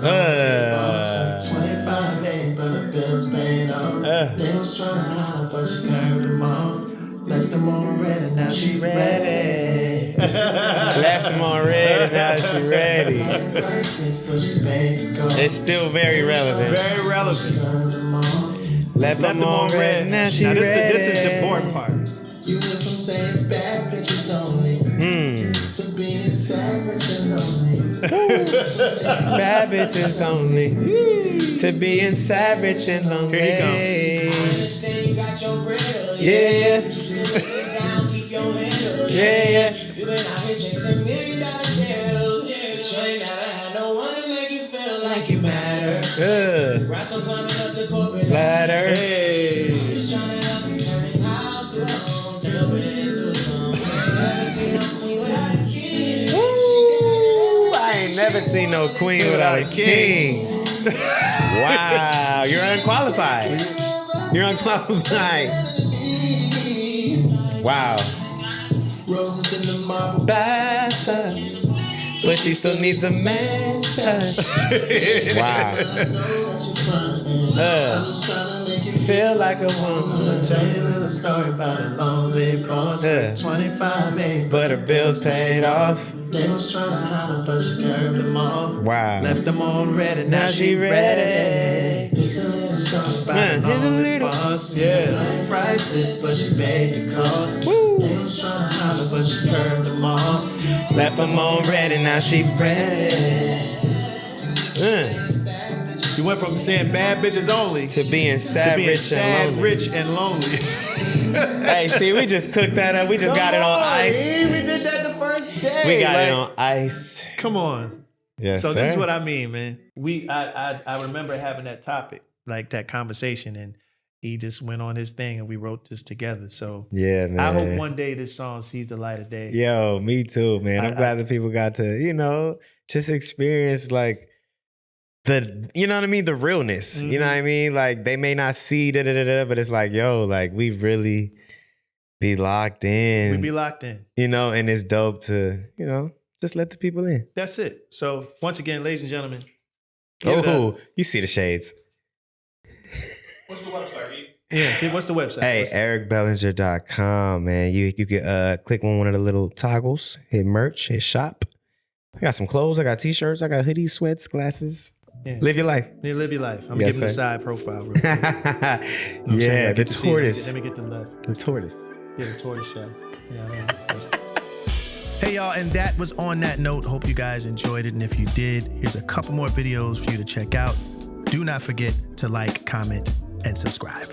Yeah. 25 days, but the bills paid off. They was trying to hide, but she turned them on. Left them on red and now she's ready. Left them on red and now she's ready. It's still very relevant. Very relevant. Left them on red and now she's ready. This is the important part. You went from saying bad bitches only to being sad rich and lonely. Bad bitches only to being savage and lonely. Here you go. Yeah. Yeah. You been out here chasing $1 million deals. You ain't never had no one to make you feel like you matter. Rats are climbing up the corporate ladder. Hey. Just trying to help you turn his house to a home, turn up into a home. Never seen no queen without a king. Ooh, I ain't never seen no queen without a king. Wow, you're unqualified. You're unqualified. Wow. Roses in the marble bathtub, but she still needs a man's touch. Wow. Feel like a woman. I'll tell you a little story about a lonely boy. 25 days, but her bills paid off. They was trying to holler, but she turned them off. Wow. Left them on red and now she ready. It's a little story about Here's a little boss. Yeah. Priceless, but she paid the cost. Woo. They was trying to holler, but she turned them off. Left them on red and now she's ready. You went from saying bad bitches only to being sad, rich and lonely. Hey, see, we just cooked that up. We just got it on ice. We did that the first day. We got it on ice. Come on. Yes, so sir. this is what I mean, man. I remember having that topic, like that conversation, and he just went on his thing, and we wrote this together. So yeah, man. I hope one day this song sees the light of day. Yo, me too, man. I'm glad that people got to, just experience like you know what I mean? The realness. Mm-hmm. You know what I mean? Like they may not see but it's like, yo, like we really be locked in. We be locked in. And it's dope to, just let the people in. That's it. So once again, ladies and gentlemen. Oh, you see the shades. What's the website? Yeah, what's the website? Hey, ericbellinger.com, man. You can click on one of the little toggles, hit merch, hit shop. I got some clothes, I got t-shirts, I got hoodies, sweats, glasses. Yeah. Live your life. Yeah, live your life. I'm gonna give him the side profile real quick. Yeah, the tortoise. Let me get the left. The tortoise. Yeah, the tortoise shot. Yeah, hey y'all, and that was on that note. Hope you guys enjoyed it, and if you did, here's a couple more videos for you to check out. Do not forget to like, comment, and subscribe.